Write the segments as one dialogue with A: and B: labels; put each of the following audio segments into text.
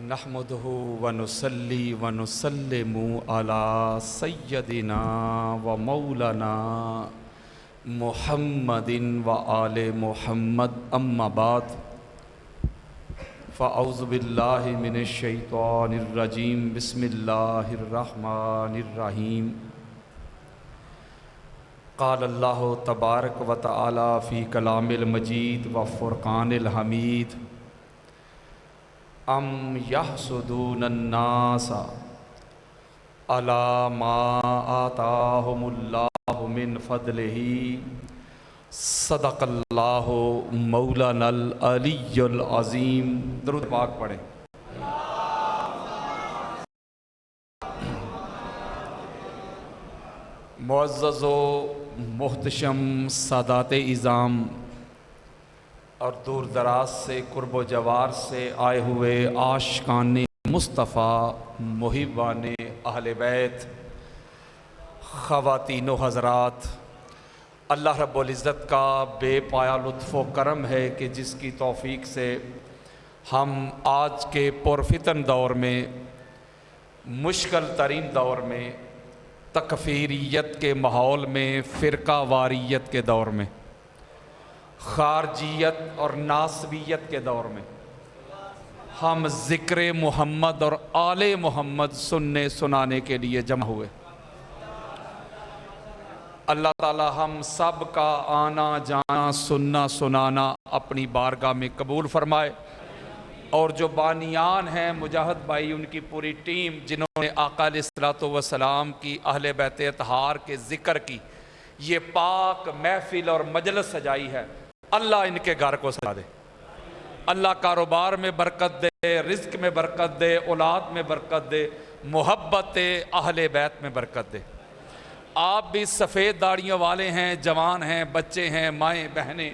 A: نحمده ونصلي ونسلم على سيدنا ومولانا محمد وآل محمد اما بعد فاعوذ باللہ من الشیطان الرجیم بسم اللہ الرحمن الرحیم قال اللہ تبارک و تعالی فی کلام المجید و فرقان الحمید ام یحسدون الناس علی ما آتاہم اللہ من فضلہ صدق اللہ مولانا العلی العظیم۔ درود پاک پڑھیں۔ معزز و محتشم سادات اعظام اور دور دراز سے قرب و جوار سے آئے ہوئے عاشقان مصطفیٰ محبان اہل بیت، خواتین و حضرات، اللہ رب العزت کا بے پایا لطف و کرم ہے کہ جس کی توفیق سے ہم آج کے پرفتن دور میں، مشکل ترین دور میں، تکفیریت کے ماحول میں، فرقہ واریت کے دور میں، خارجیت اور ناسبیت کے دور میں ہم ذکر محمد اور آل محمد سننے سنانے کے لیے جمع ہوئے۔ اللہ تعالی ہم سب کا آنا جانا سننا سنانا اپنی بارگاہ میں قبول فرمائے، اور جو بانیان ہیں مجاہد بھائی، ان کی پوری ٹیم جنہوں نے آقا علیہ الصلوۃ والسلام کی اہل بیت اطہار کے ذکر کی یہ پاک محفل اور مجلس سجائی ہے، اللہ ان کے گھر کو سجا دے، اللہ کاروبار میں برکت دے، رزق میں برکت دے، اولاد میں برکت دے، محبت اہل بیت میں برکت دے۔ آپ بھی سفید داڑیوں والے ہیں، جوان ہیں، بچے ہیں، مائیں بہنیں،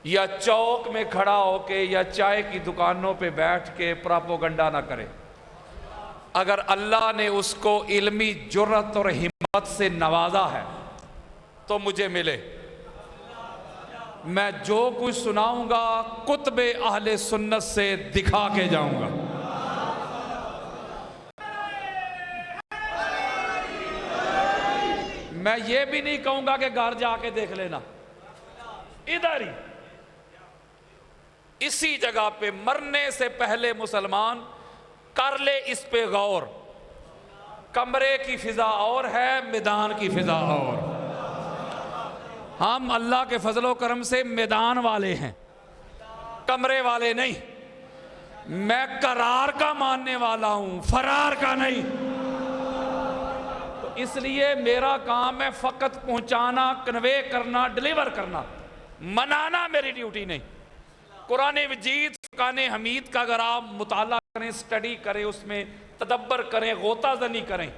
A: یا چوک میں کھڑا ہو کے یا چائے کی دکانوں پہ بیٹھ کے پراپوگنڈا نہ کرے۔ اگر اللہ نے اس کو علمی جرت اور ہمت سے نوازا ہے تو مجھے ملے، میں جو کچھ سناؤں گا کتب اہل سنت سے دکھا کے جاؤں گا۔ میں یہ بھی نہیں کہوں گا کہ گھر جا کے دیکھ لینا، ادھر ہی اسی جگہ پہ مرنے سے پہلے مسلمان کر لے اس پہ غور۔ کمرے کی فضا اور ہے، میدان کی فضا اور۔ ہم اللہ کے فضل و کرم سے میدان والے ہیں، کمرے والے نہیں۔ میں قرار کا ماننے والا ہوں، فرار کا نہیں۔ تو اس لیے میرا کام ہے فقط پہنچانا، کنوے کرنا، ڈیلیور کرنا، منانا میری ڈیوٹی نہیں۔ قرآن مجید فرقان حمید کا اگر آپ مطالعہ کریں، سٹڈی کریں، اس میں تدبر کریں، غوطہ زنی کریں،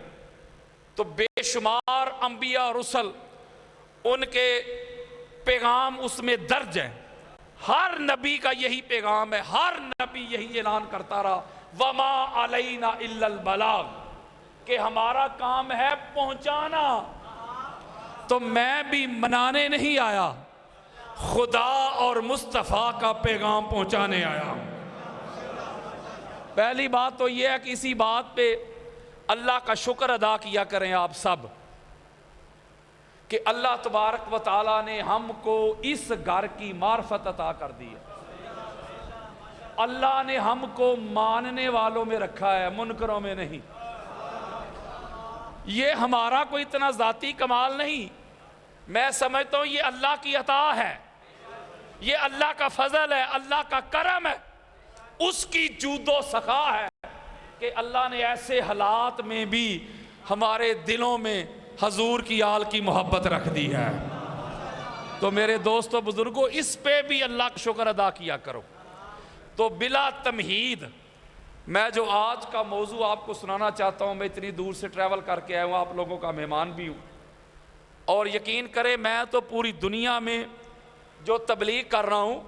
A: تو بے شمار انبیاء اور رسل ان کے پیغام اس میں درج ہیں۔ ہر نبی کا یہی پیغام ہے، ہر نبی یہی اعلان کرتا رہا وَمَا عَلَيْنَا إِلَّا الْبَلَاغُ، کہ ہمارا کام ہے پہنچانا۔ تو میں بھی منانے نہیں آیا، خدا اور مصطفیٰ کا پیغام پہنچانے آیا۔ پہلی بات تو یہ ہے کہ اسی بات پہ اللہ کا شکر ادا کیا کریں آپ سب کہ اللہ تبارک و تعالیٰ نے ہم کو اس گھر کی معرفت عطا کر دی ہے۔ اللہ نے ہم کو ماننے والوں میں رکھا ہے، منکروں میں نہیں۔ یہ ہمارا کوئی اتنا ذاتی کمال نہیں، میں سمجھتا ہوں یہ اللہ کی عطا ہے، یہ اللہ کا فضل ہے، اللہ کا کرم ہے، اس کی جود و سخا ہے کہ اللہ نے ایسے حالات میں بھی ہمارے دلوں میں حضور کی آل کی محبت رکھ دی ہے۔ تو میرے دوستو بزرگوں، اس پہ بھی اللہ کا شکر ادا کیا کرو۔ تو بلا تمہید میں جو آج کا موضوع آپ کو سنانا چاہتا ہوں، میں اتنی دور سے ٹریول کر کے آیا ہوں، آپ لوگوں کا مہمان بھی ہوں، اور یقین کریں میں تو پوری دنیا میں جو تبلیغ کر رہا ہوں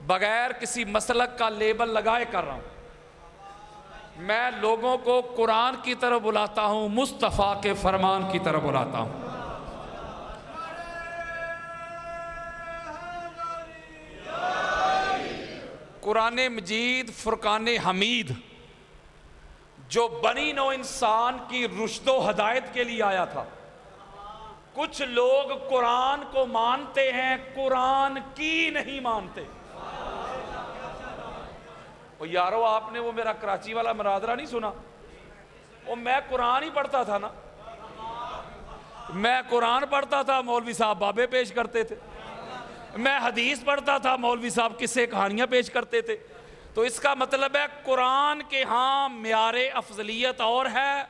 A: بغیر کسی مسلک کا لیبل لگائے کر رہا ہوں۔ میں لوگوں کو قرآن کی طرف بلاتا ہوں، مصطفیٰ کے فرمان کی طرف بلاتا ہوں۔ قرآن مجید فرقان حمید جو بنی نوع انسان کی رشد و ہدایت کے لیے آیا تھا، کچھ لوگ قرآن کو مانتے ہیں، قرآن کی نہیں مانتے۔ یارو آپ نے وہ میرا کراچی والا مرادرہ نہیں سنا؟ وہ میں قرآن ہی پڑھتا تھا نا، میں قرآن پڑھتا تھا، مولوی صاحب بابے پیش کرتے تھے، میں حدیث پڑھتا تھا، مولوی صاحب قصے کہانیاں پیش کرتے تھے۔ تو اس کا مطلب ہے قرآن کے ہاں معیار افضلیت اور ہے،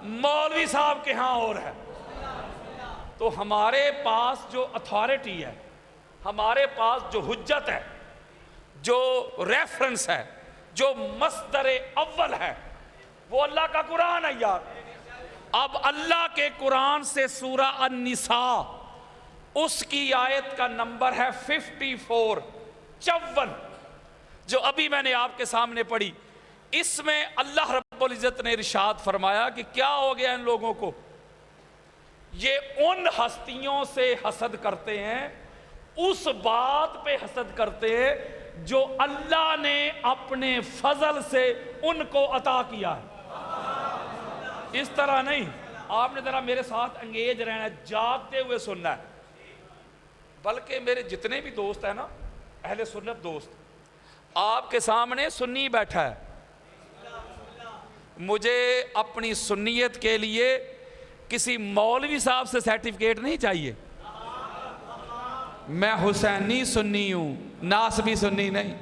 A: مولوی صاحب کے ہاں اور ہے۔ تو ہمارے پاس جو اتھارٹی ہے، ہمارے پاس جو حجت ہے، جو ریفرنس ہے، جو مصدر اول ہے، وہ اللہ کا قرآن ہے یار۔ اب اللہ کے قرآن سے سورہ النساء اس کی آیت کا نمبر ہے 54 جو ابھی میں نے آپ کے سامنے پڑھی۔ اس میں اللہ رب العزت نے ارشاد فرمایا کہ کیا ہو گیا ان لوگوں کو، یہ ان ہستیوں سے حسد کرتے ہیں، اس بات پہ حسد کرتے ہیں جو اللہ نے اپنے فضل سے ان کو عطا کیا ہے۔ اس طرح نہیں، آپ نے ذرا میرے ساتھ انگیج رہنا ہے، جاگتے ہوئے سننا ہے۔ بلکہ میرے جتنے بھی دوست ہیں نا، اہل سنت دوست، آپ کے سامنے سنی بیٹھا ہے، مجھے اپنی سنیت کے لیے کسی مولوی صاحب سے سرٹیفکیٹ نہیں چاہیے۔ میں حسینی سنی ہوں، ناسبی سنی نہیں،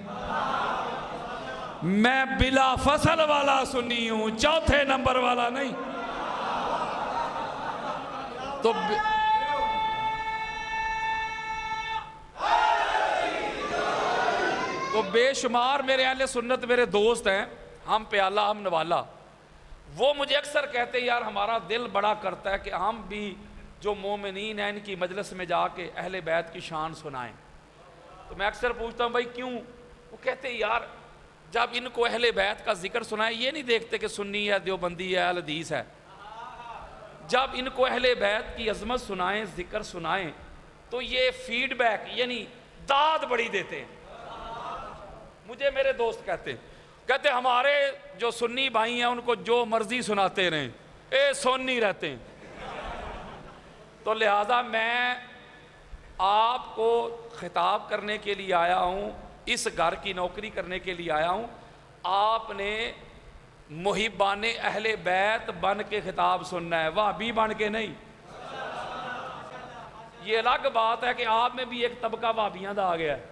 A: میں بلا فصل والا سنی ہوں، چوتھے نمبر والا نہیں۔ تو بے شمار میرے اہل سنت میرے دوست ہیں، ہم پیالہ ہم نوالا، وہ مجھے اکثر کہتے ہیں یار ہمارا دل بڑا کرتا ہے کہ ہم بھی جو مومنین ہیں ان کی مجلس میں جا کے اہل بیت کی شان سنائیں۔ تو میں اکثر پوچھتا ہوں بھائی کیوں؟ وہ کہتے ہیں یار جب ان کو اہل بیت کا ذکر سنائیں، یہ نہیں دیکھتے کہ سنی ہے، دیوبندی ہے، اہل حدیث ہے، جب ان کو اہل بیت کی عظمت سنائیں، ذکر سنائیں، تو یہ فیڈ بیک یعنی داد بڑی دیتے ہیں۔ مجھے میرے دوست کہتے ہیں ہمارے جو سنی بھائی ہیں ان کو جو مرضی سناتے رہیں، سن نہیں رہتے ہیں۔ تو لہٰذا میں آپ کو خطاب کرنے کے لیے آیا ہوں، اس گھر کی نوکری کرنے کے لیے آیا ہوں، آپ نے محبان اہل بیت بن کے خطاب سننا ہے، وہابی بن کے نہیں۔ یہ الگ بات ہے کہ آپ میں بھی ایک طبقہ وہابیاں دا آ گیا ہے،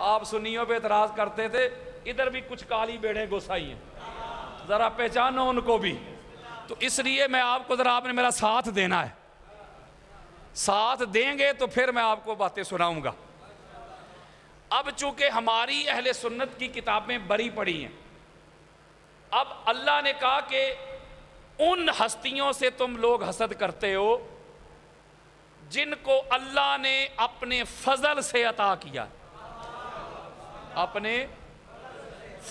A: آپ سنیوں پہ اعتراض کرتے تھے، ادھر بھی کچھ کالی بیڑے گھسائی ہیں، ذرا پہچانو ان کو بھی۔ تو اس لیے میں آپ کو ذرا، آپ نے میرا ساتھ دینا ہے، ساتھ دیں گے تو پھر میں آپ کو باتیں سناؤں گا۔ اب چونکہ ہماری اہل سنت کی کتابیں بری پڑی ہیں، اب اللہ نے کہا کہ ان ہستیوں سے تم لوگ حسد کرتے ہو جن کو اللہ نے اپنے فضل سے عطا کیا، اپنے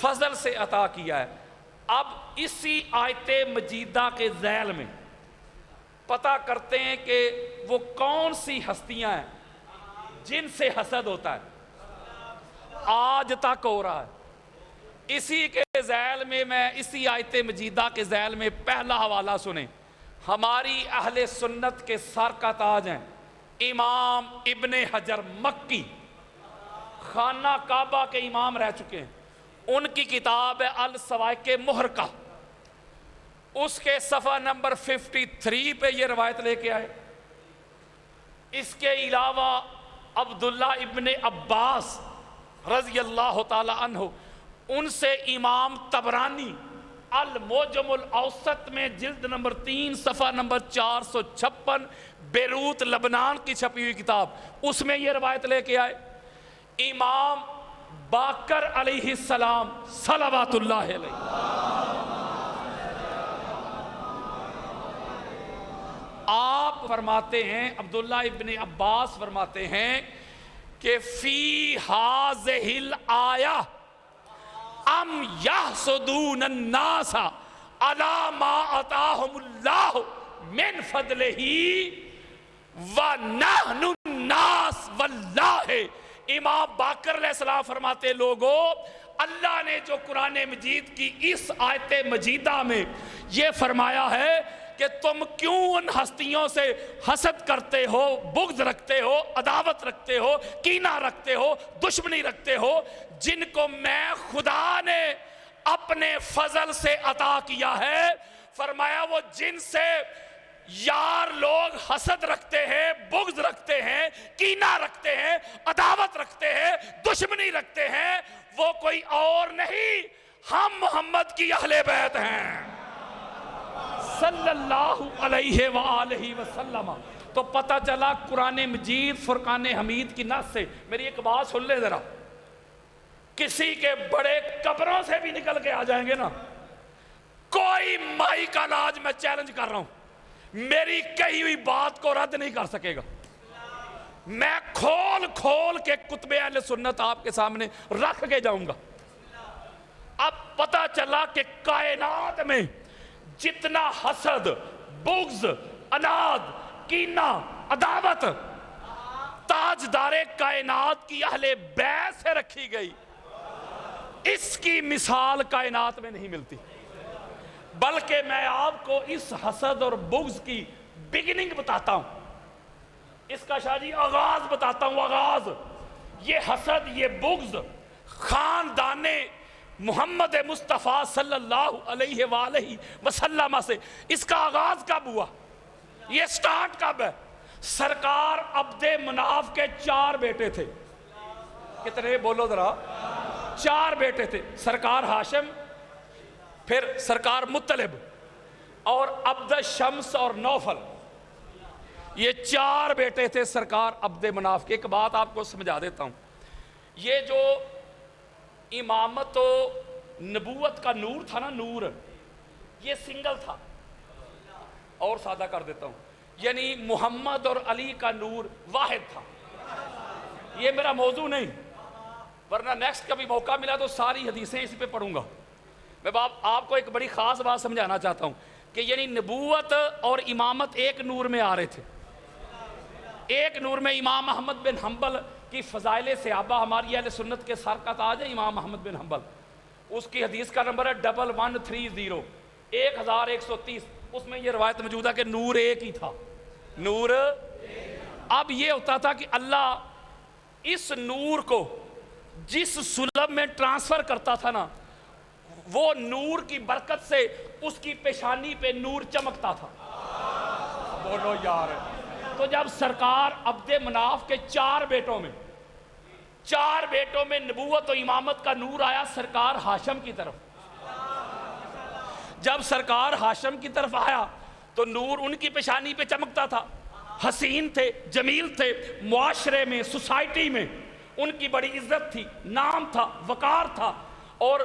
A: فضل سے عطا کیا ہے۔ اب اسی آیت مجیدہ کے ذیل میں پتہ کرتے ہیں کہ وہ کون سی ہستیاں ہیں جن سے حسد ہوتا ہے، آج تک ہو رہا ہے۔ اسی کے ذیل میں اسی آیت مجیدہ کے ذیل میں پہلا حوالہ سنیں، ہماری اہل سنت کے سر کا تاج ہیں امام ابن حجر مکی، خانہ کعبہ کے امام رہ چکے ہیں، ان کی کتاب ہے السوائق محرقہ، اس کے صفحہ نمبر 53 پہ یہ روایت لے کے آئے اس کے علاوہ عبداللہ ابن عباس رضی اللہ تعالی عنہ، ان سے امام طبرانی المعجم الاوسط میں جلد نمبر 3 صفحہ نمبر 456 بیروت لبنان کی چھپی ہوئی کتاب، اس میں یہ روایت لے کے آئے، امام باقر علیہ السلام صلوات اللہ علیہ آپ فرماتے ہیں، عبداللہ ابن عباس فرماتے ہیں کہ فی ہذہ الآیہ ام یحسدون الناس علی ما آتاہم اللہ من فضلہ ونحن الناس واللہ۔ امام باقر علیہ السلام فرماتے لوگو، اللہ نے جو قرآن مجید کی اس آیت مجیدہ میں یہ فرمایا ہے کہ تم کیوں ان ہستیوں سے حسد کرتے ہو، بغض رکھتے ہو، عداوت رکھتے ہو، کینہ رکھتے ہو، دشمنی رکھتے ہو، جن کو میں خدا نے اپنے فضل سے عطا کیا ہے، فرمایا وہ جن سے یار لوگ حسد رکھتے ہیں، بغض رکھتے ہیں، کینہ رکھتے ہیں، عداوت رکھتے ہیں، دشمنی رکھتے ہیں، وہ کوئی اور نہیں، ہم محمد کی اہل بیت ہیں صلی اللہ علیہ وآلہ وسلم۔ تو پتہ چلا قرآن مجید فرقان حمید کی نص سے، میری ایک بات سن لے ذرا، کسی کے بڑے قبروں سے بھی نکل کے آ جائیں گے نا، کوئی مائی کا علاج میں چیلنج کر رہا ہوں، میری کہی ہوئی بات کو رد نہیں کر سکے گا۔ میں کھول کھول کے کتب اہل سنت آپ کے سامنے رکھ کے جاؤں گا۔ اب پتہ چلا کہ کائنات میں جتنا حسد، بغض، عناد، کینہ، عداوت تاجدار کائنات کی اہل بیت سے رکھی گئی، اس کی مثال کائنات میں نہیں ملتی۔ بلکہ میں آپ کو اس حسد اور بغض کی بگننگ بتاتا ہوں، اس کا شاہ جی آغاز بتاتا ہوں، آغاز یہ حسد، یہ بغض خاندان محمد مصطفیٰ صلی اللہ علیہ وآلہ وسلم سے اس کا آغاز کب ہوا، یہ سٹارٹ کب ہے؟ سرکار عبد مناف کے 4 بیٹے تھے، کتنے بولو ذرا، 4 بیٹے تھے، سرکار ہاشم، پھر سرکار مطلب اور عبد شمس اور نوفل، یہ 4 بیٹے تھے سرکار عبد مناف کے۔ ایک بات آپ کو سمجھا دیتا ہوں، یہ جو امامت و نبوت کا نور تھا نا، نور یہ سنگل تھا، اور سادہ کر دیتا ہوں، یعنی محمد اور علی کا نور واحد تھا۔ یہ میرا موضوع نہیں، ورنہ نیکسٹ کبھی موقع ملا تو ساری حدیثیں اسی پہ پڑھوں گا۔ میں آپ کو ایک بڑی خاص بات سمجھانا چاہتا ہوں کہ یعنی نبوت اور امامت ایک نور میں آ رہے تھے، ایک نور میں۔ امام احمد بن حنبل کی فضائل صحابہ ہماری اہل سنت کے سر کا تاج ہے، امام احمد بن حنبل، اس کی حدیث کا نمبر ہے 1130 1130، اس میں یہ روایت موجود ہے کہ نور ایک ہی تھا، نور۔ اب یہ ہوتا تھا کہ اللہ اس نور کو جس سلب میں ٹرانسفر کرتا تھا نا، وہ نور کی برکت سے اس کی پیشانی پہ نور چمکتا تھا، بولو یار۔ تو جب سرکار عبد مناف کے 4 بیٹوں میں نبوت و امامت کا نور آیا سرکار ہاشم کی طرف، جب سرکار ہاشم کی طرف آیا تو نور ان کی پیشانی پہ چمکتا تھا، حسین تھے، جمیل تھے، معاشرے میں، سوسائٹی میں ان کی بڑی عزت تھی، نام تھا، وقار تھا۔ اور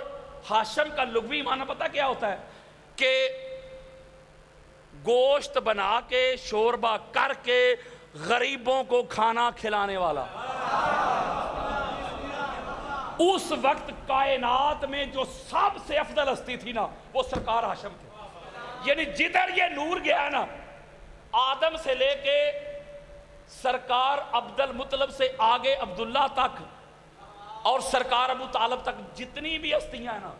A: ہاشم کا لغوی معنی پتہ کیا ہوتا ہے کہ گوشت بنا کے شوربہ کر کے غریبوں کو کھانا کھلانے والا۔ اس وقت کائنات میں جو سب سے افضل ہستی تھی نا، وہ سرکار ہاشم تھے۔ یعنی جدھر یہ نور گیا نا، آدم سے لے کے سرکار عبد المطلب سے آگے عبداللہ تک اور سرکار ابو طالب تک جتنی بھی ہستیاں ہیں نا،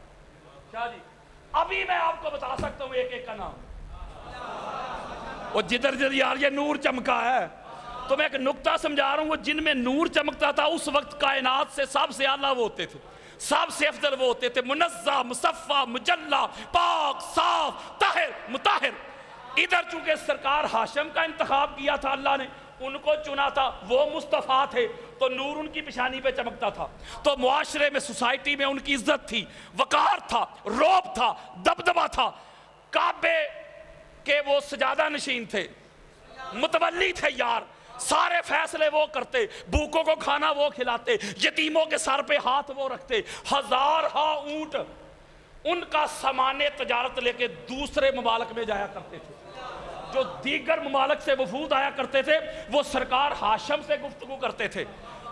A: کیا جی ابھی میں آپ کو بتا سکتا ہوں ایک ایک کا نام۔ وہ جدھر جدھر یار یہ نور چمکا ہے، تو میں ایک نقطہ سمجھا رہا ہوں، وہ جن میں نور چمکتا تھا اس وقت کائنات سے سب سے اعلیٰ وہ ہوتے تھے، سب سے افضل وہ ہوتے تھے، منزہ، مصفہ، مجلہ، پاک، صاف، طاہر، مطہر۔ ادھر چونکہ سرکار ہاشم کا انتخاب کیا تھا اللہ نے، ان کو چنا تھا، وہ مصطفیٰ تھے تو نور ان کی پیشانی پہ چمکتا تھا، تو معاشرے میں سوسائٹی میں ان کی عزت تھی، وقار تھا، رعب تھا، دبدبہ تھا۔ کعبے کہ وہ سجادہ نشین تھے، متولی تھے یار، سارے فیصلے وہ کرتے، بھوکوں کو کھانا وہ کھلاتے، یتیموں کے سر پہ ہاتھ وہ رکھتے، ہزارہا اونٹ ان کا سامان تجارت لے کے دوسرے ممالک میں جایا کرتے تھے۔ جو دیگر ممالک سے وفود آیا کرتے تھے وہ سرکار ہاشم سے گفتگو کرتے تھے۔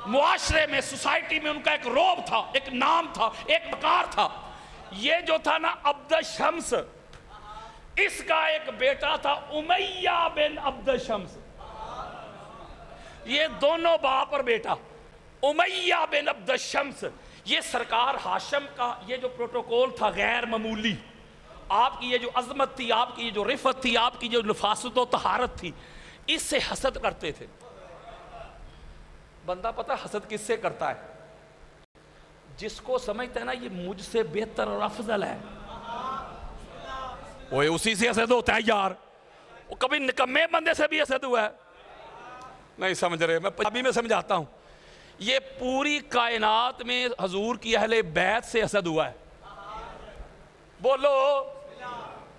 A: معاشرے میں سوسائٹی میں ان کا ایک رعب تھا، ایک نام تھا، ایک وقار تھا۔ یہ جو تھا نا عبد الشمس، اس کا ایک بیٹا تھا امیہ بن عبد الشمس، یہ دونوں باپ اور بیٹا امیہ بن عبد الشمس، یہ سرکار ہاشم کا یہ جو پروٹوکول تھا غیر معمولی، آپ کی یہ جو عظمت تھی، آپ کی یہ جو رفت تھی، آپ کی جو نفاست و طہارت تھی، اس سے حسد کرتے تھے۔ بندہ پتہ حسد کس سے کرتا ہے؟ جس کو سمجھتا ہے نا یہ مجھ سے بہتر اور افضل ہے، وہ اسی سے حسد ہوتا ہے یار۔ وہ کبھی نکمے بندے سے بھی حسد ہوا ہے؟ نہیں سمجھ رہے، میں پنجابی میں سمجھاتا ہوں۔ یہ پوری کائنات میں حضور کی اہل بیت سے حسد ہوا ہے۔ بولو،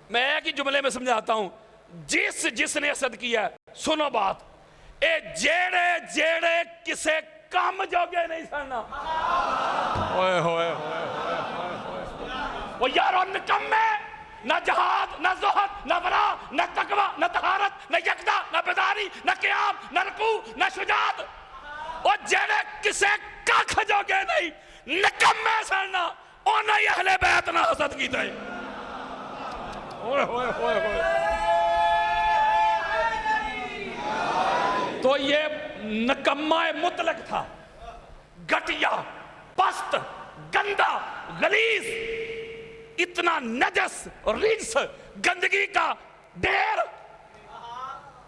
A: میں ایک ہی جملے میں سمجھاتا ہوں، جس نے حسد کیا ہے، سنو بات، اے جیڑے جیڑے کسے کام جوگے نہیں سننا، ہوئے ہوئے وہ یارو نکمے، نہ جہاد، نہ زہد، نہ ورا، نہ تقوی، نہ طہارت، نہ یقظہ، نہ بیداری، نہ قیام، نہ رکوع، نہ شجاعت، اور جڑے کسے ککھ جوگے نہیں نکمے سننا، انہاں ہی اہل بیت نہ حسد کی تھے۔ تو یہ نکمہ مطلق تھا، گھٹیا، پست، گندا، غلیظ، اتنا نجس، رجس، گندگی کا ڈھیر۔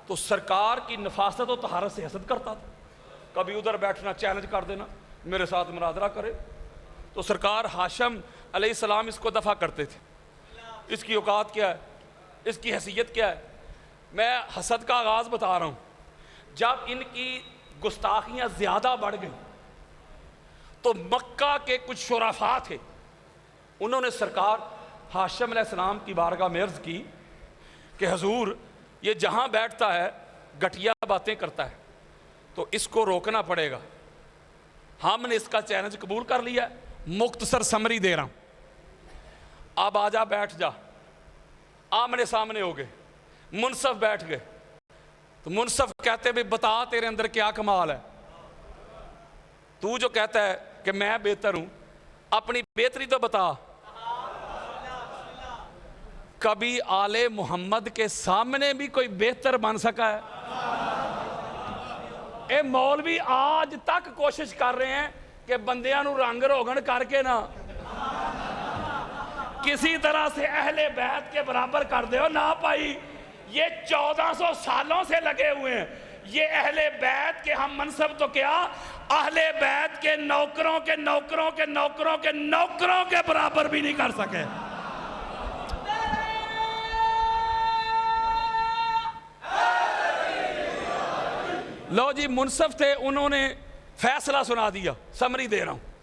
A: تو سرکار کی نفاست و طہارت سے حسد کرتا تھا۔ کبھی ادھر بیٹھنا چیلنج کر دینا، میرے ساتھ مناظرہ کرے، تو سرکار ہاشم علیہ السلام اس کو دفع کرتے تھے۔ اس کی اوقات کیا ہے، اس کی حیثیت کیا ہے؟ میں حسد کا آغاز بتا رہا ہوں۔ جب ان کی گستاخیاں زیادہ بڑھ گئیں تو مکہ کے کچھ شرفاء تھے، انہوں نے سرکار ہاشم علیہ السلام کی بارگاہ میں عرض کی کہ حضور یہ جہاں بیٹھتا ہے گھٹیا باتیں کرتا ہے، تو اس کو روکنا پڑے گا۔ ہم نے اس کا چیلنج قبول کر لیا ہے، مختصر سمری دے رہا ہوں، اب آجا بیٹھ جا۔ آمنے سامنے ہو گئے، منصف بیٹھ گئے، تو منصف کہتے بھی بتا تیرے اندر کیا کمال ہے، تو جو کہتا ہے کہ میں بہتر ہوں، اپنی بہتری تو بتا۔ کبھی آل محمد کے سامنے بھی کوئی بہتر بن سکا ہے؟ اے مولوی آج تک کوشش کر رہے ہیں کہ بندیاں نو رنگ روغن کر کے نا کسی طرح سے اہل بیت کے برابر کر دے ہو نا پائی۔ یہ 1400 سالوں سے لگے ہوئے ہیں، یہ اہل بیت کے ہم منصب تو کیا، اہل بیت کے نوکروں کے نوکروں کے نوکروں کے نوکروں کے برابر بھی نہیں کر سکے۔ لو جی منصف تھے، انہوں نے فیصلہ سنا دیا، سمری دے رہا ہوں۔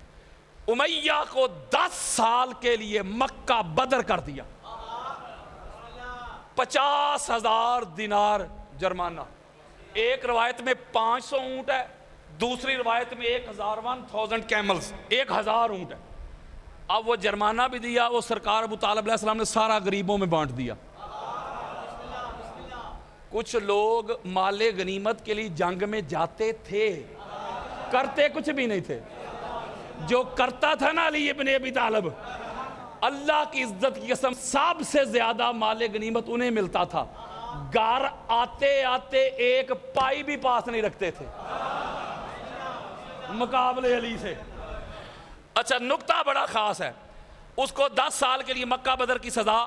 A: امیہ کو 10 سال کے لیے مکہ بدر کر دیا، 50,000 دینار جرمانہ۔ ایک روایت میں 500 اونٹ ہے، دوسری روایت میں 1000 کیملز، 1000 اونٹ ہے۔ اب وہ جرمانہ بھی دیا، وہ سرکار ابو طالب علیہ السلام نے سارا غریبوں میں بانٹ دیا۔ کچھ لوگ مال غنیمت کے لیے جنگ میں جاتے تھے، کرتے کچھ بھی نہیں تھے۔ جو کرتا تھا نا علی ابن ابی طالب، اللہ کی عزت کی قسم سب سے زیادہ مال غنیمت انہیں ملتا تھا، گھر آتے آتے ایک پائی بھی پاس نہیں رکھتے تھے مقابلے علی سے۔ اچھا نکتہ بڑا خاص ہے، اس کو 10 سال کے لیے مکہ بدر کی سزا۔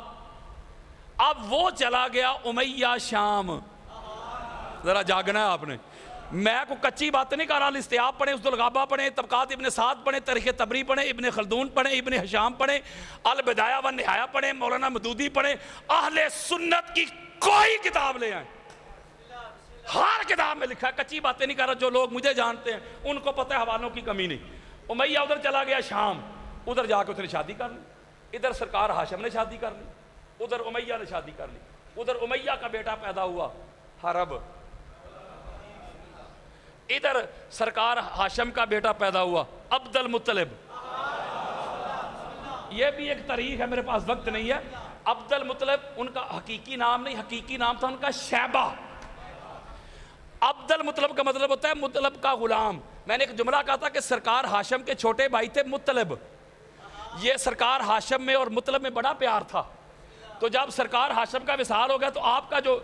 A: اب وہ چلا گیا امیہ شام۔ ذرا جاگنا ہے آپ نے، میں کو کچی بات نہیں کر رہا، الاستیاب پڑھیں، اسد الغابہ پڑھیں، طبقات ابن سعد پڑھیں، تاریخ تبری پڑھیں، ابن خلدون پڑھیں، ابن ہشام پڑھیں، البدایہ والنہایہ پڑھیں، مولانا مودودی پڑھیں، اہل سنت کی کوئی کتاب لے آئیں۔ ہر کتاب میں لکھا ہے، کچی باتیں نہیں کر رہا، جو لوگ مجھے جانتے ہیں ان کو پتہ ہے حوالوں کی کمی نہیں۔ امیہ ادھر چلا گیا شام، ادھر جا کے اس نے شادی کر لی، ادھر سرکار ہاشم نے شادی کر لی، ادھر امیہ نے شادی کر لی، ادھر امیہ کا بیٹا پیدا ہوا حرب، ادھر سرکار ہاشم کا بیٹا پیدا ہوا عبد المطلب۔ یہ بھی ایک تاریخ ہے، میرے پاس وقت نہیں ہے۔ عبد المطلب ان کا حقیقی نام نہیں، حقیقی نام تھا ان کا شیبہ۔ عبد المطلب کا مطلب ہوتا ہے مطلب کا غلام۔ میں نے ایک جملہ کہا تھا کہ سرکار ہاشم کے چھوٹے بھائی تھے مطلب، یہ سرکار ہاشم میں اور مطلب میں بڑا پیار تھا، تو جب سرکار ہاشم کا وصال ہو گیا تو آپ کا جو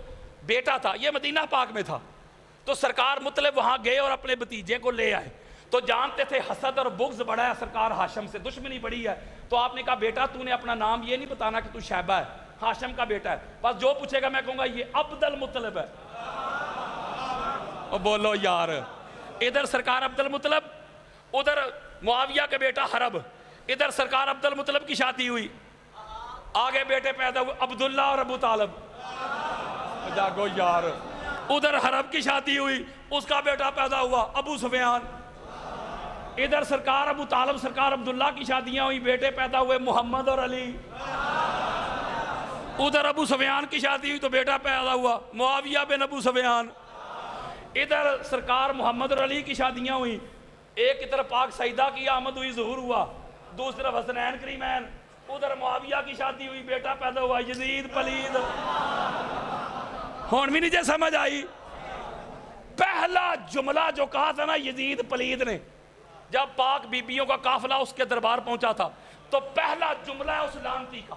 A: بیٹا تھا یہ مدینہ پاک میں تھا، تو سرکار مطلب وہاں گئے اور اپنے بھتیجے کو لے آئے، تو جانتے تھے حسد اور بغض بڑا ہے سرکار ہاشم سے، دشمنی بڑی ہے، تو آپ نے کہا بیٹا تو نے اپنا نام یہ نہیں بتانا کہ تو شیبہ ہے، ہاشم کا بیٹا ہے، بس جو پوچھے گا میں کہوں گا یہ عبد المطلب ہے۔ بولو یار، ادھر سرکار عبد المطلب، ادھر معاویہ کا بیٹا حرب، ادھر سرکار عبد المطلب کی شادی ہوئی، آگے بیٹے پیدا ہوئے عبداللہ اور ابو طالب، جاگو یار، ادھر حرب کی شادی ہوئی، اس کا بیٹا پیدا ہوا ابو سفیان، ادھر سرکار ابو طالب سرکار عبداللہ کی شادیاں ہوئی، بیٹے پیدا ہوئے محمد اور علی، ادھر ابو سفیان کی شادی ہوئی تو بیٹا پیدا ہوا معاویہ بن ابو سفیان، ادھر سرکار محمد اور علی کی شادیاں ہوئی، ایک کی طرف پاک سعیدہ کی آمد ہوئی ظہور ہوا، دوسری طرف حسنین کریمین، ادھر معاویہ کی شادی ہوئی بیٹا پیدا ہوا یزید پلید۔ ہون بھی نہیں جے سمجھ آئی؟ پہلا جملہ جو کہا تھا نا یزید پلید نے، جب پاک بیبیوں کا قافلہ اس کے دربار پہنچا تھا تو پہلا جملہ ہے اس لعنتی کا،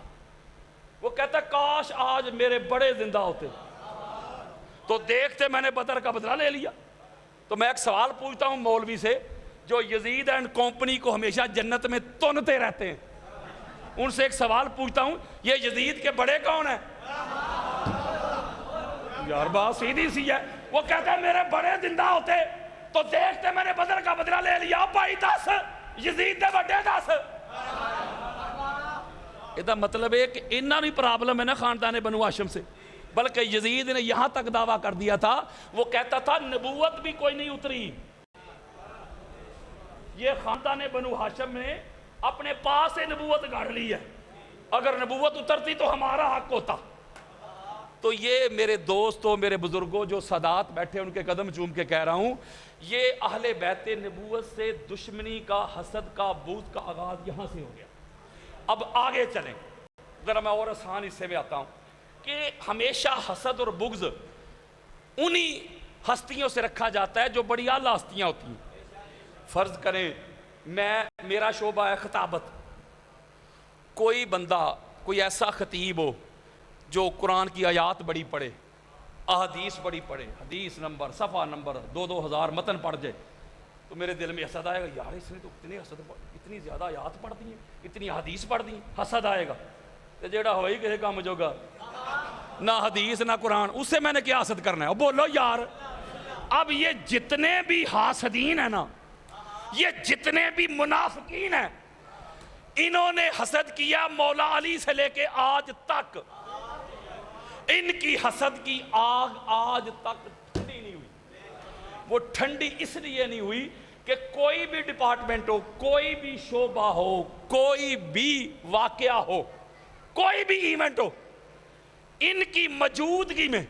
A: وہ کہتا ہے کاش آج میرے بڑے زندہ ہوتے تو دیکھتے میں نے بدر کا بدلہ لے لیا۔ تو میں ایک سوال پوچھتا ہوں مولوی سے جو یزید اینڈ کمپنی کو ہمیشہ جنت میں تنتے رہتے ہیں، ان سے ایک سوال پوچھتا ہوں، یہ یزید کے بڑے کون ہیں؟ یار بات سیدھی سی ہے، وہ کہتا ہے میرے بڑے زندہ ہوتے تو دیکھتے میں نے بدر کا بدلہ لے لیا، بھائی دس یزید دے بڑے دس۔ یہ مطلب ہے کہ انہاں نہیں پرابلم ہے نا خاندان بنو ہاشم سے، بلکہ یزید نے یہاں تک دعویٰ کر دیا تھا، وہ کہتا تھا نبوت بھی کوئی نہیں اتری، یہ خاندان بنو ہاشم نے اپنے پاس سے نبوت گاڑ لی ہے، اگر نبوت اترتی تو ہمارا حق ہوتا۔ تو یہ میرے دوستوں میرے بزرگوں جو سادات بیٹھے ان کے قدم چوم کے کہہ رہا ہوں، یہ اہل بیت نبوت سے دشمنی کا حسد کا بغض کا آغاز یہاں سے ہو گیا۔ اب آگے چلیں، ذرا میں اور آسان حصے میں آتا ہوں کہ ہمیشہ حسد اور بغض انہی ہستیوں سے رکھا جاتا ہے جو بڑی اعلیٰ ہستیاں ہوتی ہیں۔ فرض کریں میرا شعبہ ہے خطابت، کوئی بندہ کوئی ایسا خطیب ہو جو قرآن کی آیات بڑی پڑھے، احادیث بڑی پڑھے، حدیث نمبر صفحہ نمبر 2,000 متن پڑھ جائے، تو میرے دل میں حسد آئے گا، یار اس نے تو اتنی زیادہ آیات پڑھ دی ہیں، اتنی حدیث پڑھ دی ہیں، حسد آئے گا، تو جیڑا ہوئی کسی کام جو گا نہ حدیث نہ قرآن، اس سے میں نے کیا حسد کرنا ہے؟ بولو یار، اب یہ جتنے بھی حاسدین ہیں نا، یہ جتنے بھی منافقین ہیں، انہوں نے حسد کیا مولا علی سے لے کے آج تک، ان کی حسد کی آگ آج تک ٹھنڈی نہیں ہوئی۔ وہ ٹھنڈی اس لیے نہیں ہوئی کہ کوئی بھی ڈپارٹمنٹ ہو، کوئی بھی شعبہ ہو، کوئی بھی واقعہ ہو، کوئی بھی ایونٹ ہو، ان کی موجودگی میں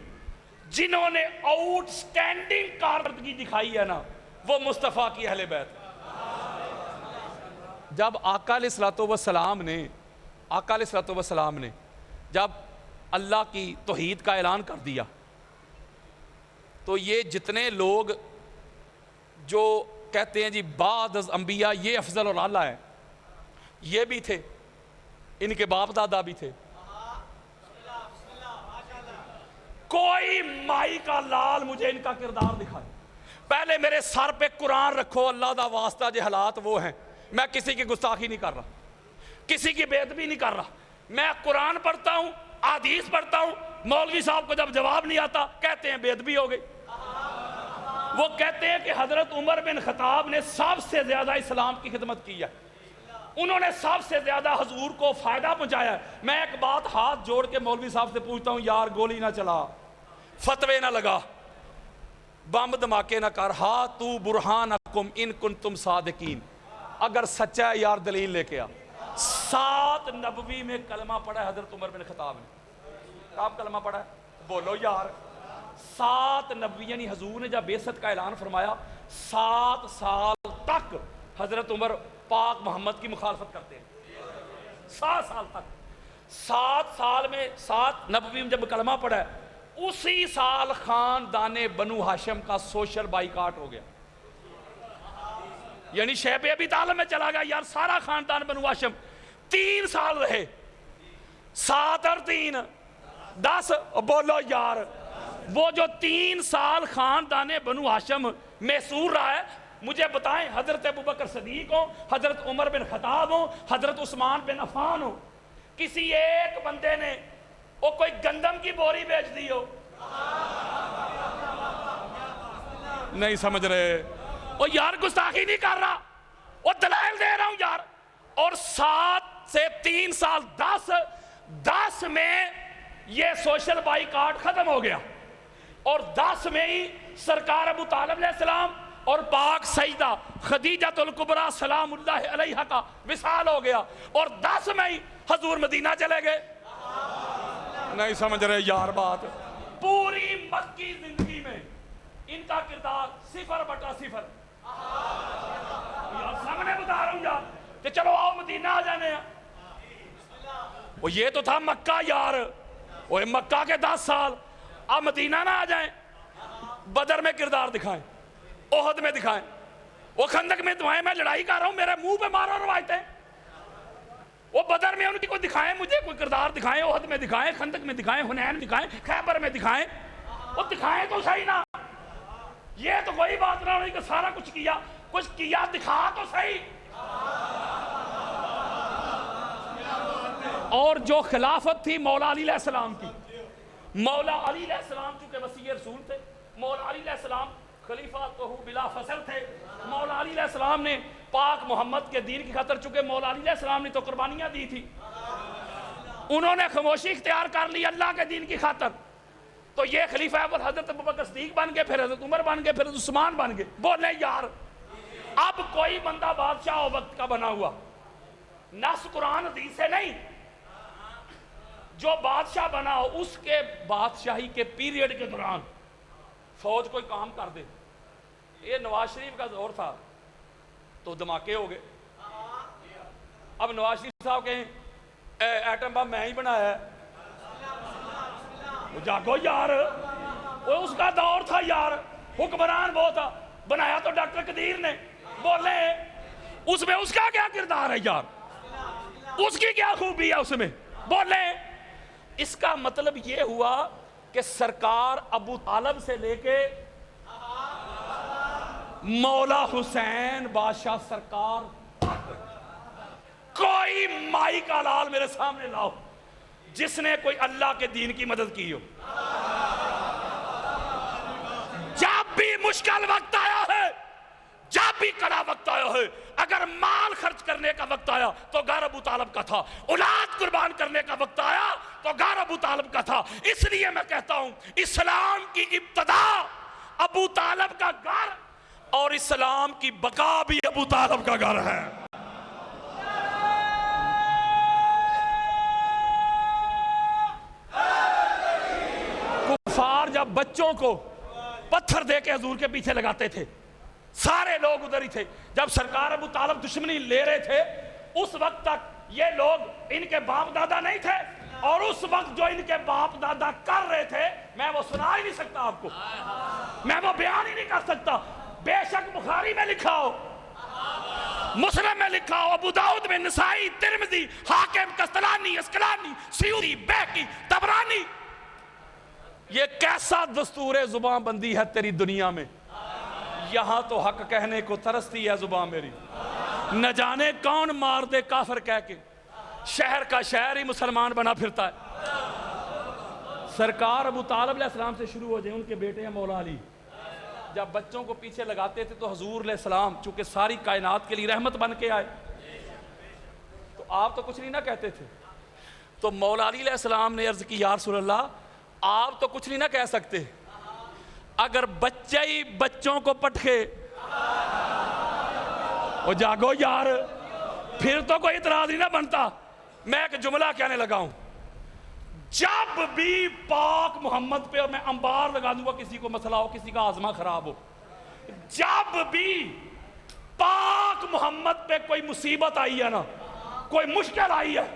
A: جنہوں نے آؤٹ سٹینڈنگ کارکردگی دکھائی ہے نا، وہ مصطفیٰ کی اہل بیت۔ جب آقا علیہ الصلوۃ والسلام نے جب اللہ کی توحید کا اعلان کر دیا تو یہ جتنے لوگ جو کہتے ہیں جی بعد از انبیاء یہ افضل اور اعلیٰ ہے، یہ بھی تھے، ان کے باپ دادا بھی تھے، کوئی مائی کا لال مجھے ان کا کردار دکھائے۔ پہلے میرے سر پہ قرآن رکھو، اللہ دا واسطہ جو حالات وہ ہیں، میں کسی کی گستاخی نہیں کر رہا، کسی کی بے ادبی نہیں کر رہا، میں قرآن پڑھتا ہوں، حدیث پڑھتا ہوں، مولوی صاحب کو جب جواب نہیں آتا کہتے ہیں بے ادبی ہو گئی۔ وہ کہتے ہیں کہ حضرت عمر بن خطاب نے سب سے زیادہ اسلام کی خدمت کی ہے، انہوں نے سب سے زیادہ حضور کو فائدہ پہنچایا ہے۔ میں ایک بات ہاتھ جوڑ کے مولوی صاحب سے پوچھتا ہوں، یار گولی نہ چلا، فتوے نہ لگا، بم دھماکے نہ کر، ہاتو برہانکم ان کنتم صادقین، اگر سچا ہے یار دلیل لے کے آ۔ 7 نبوی میں کلمہ پڑھا ہے حضرت عمر بن خطاب نے، آپ کلمہ پڑھا ہے؟ بولو یار۔ 7 نبوی، یعنی حضور نے جب بعثت کا اعلان فرمایا 7 سال تک حضرت عمر پاک محمد کی مخالفت کرتے ہیں، 7 سال تک۔ 7 سال میں 7 نبوی میں جب کلمہ پڑھا ہے، اسی سال خاندان بنو ہاشم کا سوشل بائیکاٹ ہو گیا، یعنی شیب ابی طالب میں چلا گیا یار سارا خاندان بنو ہاشم۔ 3 سال رہے، 7 اور 3 10، بولو یار۔ وہ جو 3 سال خاندان بنو ہاشم محصور رہا ہے، مجھے بتائیں حضرت ابوبکر صدیق ہو، حضرت عمر بن خطاب ہو، حضرت عثمان بن عفان ہو، کسی ایک بندے نے وہ کوئی گندم کی بوری بیچ دی ہو؟ نہیں سمجھ رہے؟ وہ یار گستاخی نہیں کر رہا، وہ دلائل دے رہا ہوں یار۔ اور 7 سے 3 سال 10 میں یہ سوشل بائیکاٹ ختم ہو گیا، اور 10 میں ہی سرکار ابو طالب علیہ السلام اور پاک سیدہ خدیجہ الکبریٰ سلام اللہ علیہا کا وصال ہو گیا، اور 10 میں ہی حضور مدینہ چلے گئے۔ نہیں سمجھ رہے یار بات؟ پوری مکی زندگی میں ان کا کردار 0/0۔ یار سامنے بتا رہا ہوں یار کہ چلو آؤ مدینہ آ جانے ہیں۔ وہ یہ تو تھا مکہ یار، وہ مکہ کے 10 سال، اب مدینہ نہ آ جائیں۔ بدر میں کردار دکھائیں، احد میں دکھائیں، وہ خندق میں دعائیں، میں لڑائی کر رہا ہوں میرے منہ پہ مارو روایتیں۔ وہ بدر میں ان کی کوئی دکھائیں، مجھے کوئی کردار دکھائیں، احد میں دکھائیں، خندق میں دکھائیں، حنین دکھائیں، خیبر میں دکھائیں، وہ دکھائیں تو صحیح نا۔ یہ تو کوئی بات نہ ہوئی کہ سارا کچھ کیا دکھا تو صحیح۔ اور جو خلافت تھی مولا علی علیہ السلام کی، مولا علی علیہ السلام چونکہ وصی رسول تھے، مولا علی علیہ السلام خلیفہ تو بلا فصل تھے، مولا علی علیہ السلام نے پاک محمد کے دین کی خاطر، چونکہ مولا علی علیہ السلام نے تو قربانیاں دی تھی، انہوں نے خاموشی اختیار کر لی اللہ کے دین کی خاطر، تو یہ خلیفہ اول حضرت ابوبکر صدیق بن گئے، پھر حضرت عمر بن گئے، پھر حضرت عثمان بن گئے۔ بولے یار اب کوئی بندہ بادشاہ ہو وقت کا بنا ہوا، نص قرآن حدیث سے نہیں، جو بادشاہ بنا ہو اس کے بادشاہی کے پیریڈ کے دوران فوج کوئی کام کر دے، یہ نواز شریف کا دور تھا تو دھماکے ہو گئے۔ اب نواز شریف صاحب کہیں ایٹم بم میں ہی بنایا ہے، وہ جاگو یار، وہ اس کا دور تھا یار، حکمران وہ تھا، بنایا تو ڈاکٹر قدیر نے۔ بولے اس میں اس کا کیا کردار ہے یار، اس کی کیا خوبی ہے اس میں؟ بولے اس کا مطلب یہ ہوا کہ سرکار ابو طالب سے لے کے مولا حسین بادشاہ سرکار، کوئی مائی کا لال میرے سامنے لاؤ جس نے کوئی اللہ کے دین کی مدد کی ہو۔ جب بھی مشکل وقت آیا ہے، جب بھی کڑا وقت آیا ہے، اگر مال خرچ کرنے کا وقت آیا تو گھر ابو طالب کا تھا، اولاد قربان کرنے کا وقت آیا تو گھر ابو طالب کا تھا۔ اس لیے میں کہتا ہوں اسلام کی ابتدا ابو طالب کا گھر، اور اسلام کی بقا بھی ابو طالب کا گھر ہے۔ کفار جب بچوں کو پتھر دے کے حضور کے پیچھے لگاتے تھے، سارے لوگ ادھر ہی تھے۔ جب سرکار ابو طالب دشمنی لے رہے تھے، اس وقت تک یہ لوگ ان کے باپ دادا نہیں تھے، اور اس وقت جو ان کے باپ دادا کر رہے تھے میں وہ سنا ہی نہیں سکتا آپ کو، میں وہ بیان ہی نہیں کر سکتا۔ بے شک بخاری میں لکھا ہو، مسلم میں لکھا ہو، ابو داؤد میں، نسائی، ترمذی، حاکم، قسطلانی، اسقلانی، سیوطی، بیہقی، طبرانی، یہ کیسا دستور زبان بندی ہے تیری دنیا میں؟ یہاں تو حق کہنے کو ترستی ہے زبان میری، نہ جانے کون مار دے کافر کہہ کے، شہر کا شہر ہی مسلمان بنا پھرتا ہے۔ سرکار ابو طالب علیہ السلام سے شروع ہو جائیں، ان کے بیٹے ہیں مولا علی، جب بچوں کو پیچھے لگاتے تھے تو حضور علیہ السلام چونکہ ساری کائنات کے لیے رحمت بن کے آئے، تو آپ تو کچھ نہیں نہ کہتے تھے، تو مولا علی علیہ السلام نے عرض کی یا رسول اللہ آپ تو کچھ نہیں نہ کہہ سکتے، اگر بچہ ہی بچوں کو پٹکے، او جاگو یار، پھر تو کوئی اعتراض ہی نہ بنتا۔ میں ایک جملہ کہنے لگا ہوں، جب بھی پاک محمد پہ، اور میں انبار لگا دوں گا کسی کو مسئلہ ہو، کسی کا آزما خراب ہو، جب بھی پاک محمد پہ کوئی مصیبت آئی ہے نا، کوئی مشکل آئی ہے،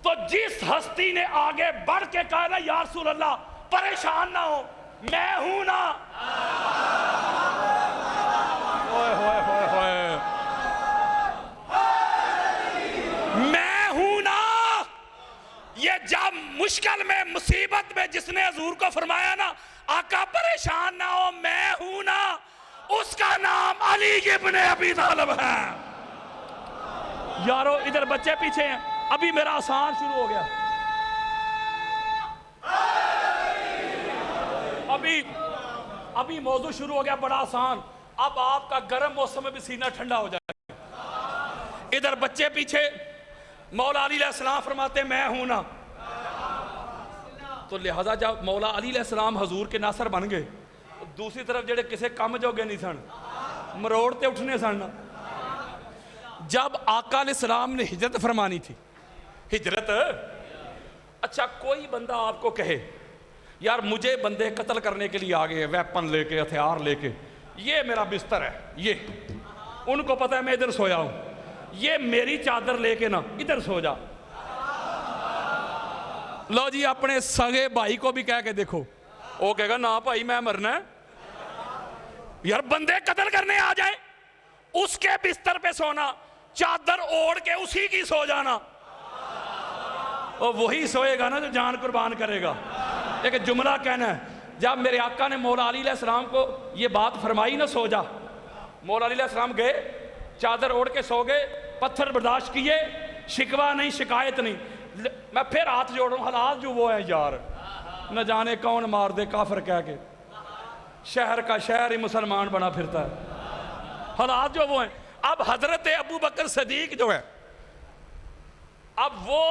A: تو جس ہستی نے آگے بڑھ کے کہا نا یا رسول اللہ پریشان نہ ہو، میں ہوں نا، ہوئے ہوئے ہوئے ہوئے، میں ہوں نا، یہ جب مشکل میں مصیبت میں جس نے حضور کو فرمایا نا آقا پریشان نہ ہو میں ہوں نا، اس کا نام علی ابن ابی طالب ہے۔ یارو ادھر بچے پیچھے ہیں، ابھی میرا آسان شروع ہو گیا، ابھی موضوع شروع ہو گیا بڑا آسان، اب آپ کا گرم موسم میں بھی سینہ ٹھنڈا ہو جائے گا۔ ادھر بچے پیچھے، مولا علی علیہ السلام فرماتے میں ہوں نا، تو لہذا جب مولا علی علیہ السلام حضور کے ناصر بن گئے، دوسری طرف جڑے کسے کم جو گے نہیں سن، مروڑتے اٹھنے سن۔ جب آقا علیہ السلام نے ہجرت فرمانی تھی، ہجرت، اچھا کوئی بندہ آپ کو کہے یار مجھے بندے قتل کرنے کے لیے آگے ہیں، ویپن لے کے، ہتھیار لے کے، یہ میرا بستر ہے، یہ ان کو پتہ ہے میں ادھر سویا ہوں، یہ میری چادر لے کے نا ادھر سو جا، لو جی اپنے سگے بھائی کو بھی کہہ کے دیکھو، وہ کہے گا نا بھائی میں مرنا ہے۔ یار بندے قتل کرنے آ جائیں، اس کے بستر پہ سونا، چادر اوڑھ کے اسی کی سو جانا، اور وہی سوئے گا نا جو جان قربان کرے گا۔ ایک جملہ کہنا ہے، جب میرے آقا نے مولا علی علیہ السلام کو یہ بات فرمائی نا سو جا، مولا علی علیہ السلام گئے، چادر اوڑھ کے سو گئے، پتھر برداشت کیے، شکوہ نہیں شکایت نہیں۔ میں پھر ہاتھ جوڑ رہا ہوں، حالات جو وہ ہیں یار، نہ جانے کون مار دے کافر کہہ کے، شہر کا شہر ہی مسلمان بنا پھرتا ہے، حالات جو وہ ہیں۔ اب حضرت ابو بکر صدیق جو ہے، اب وہ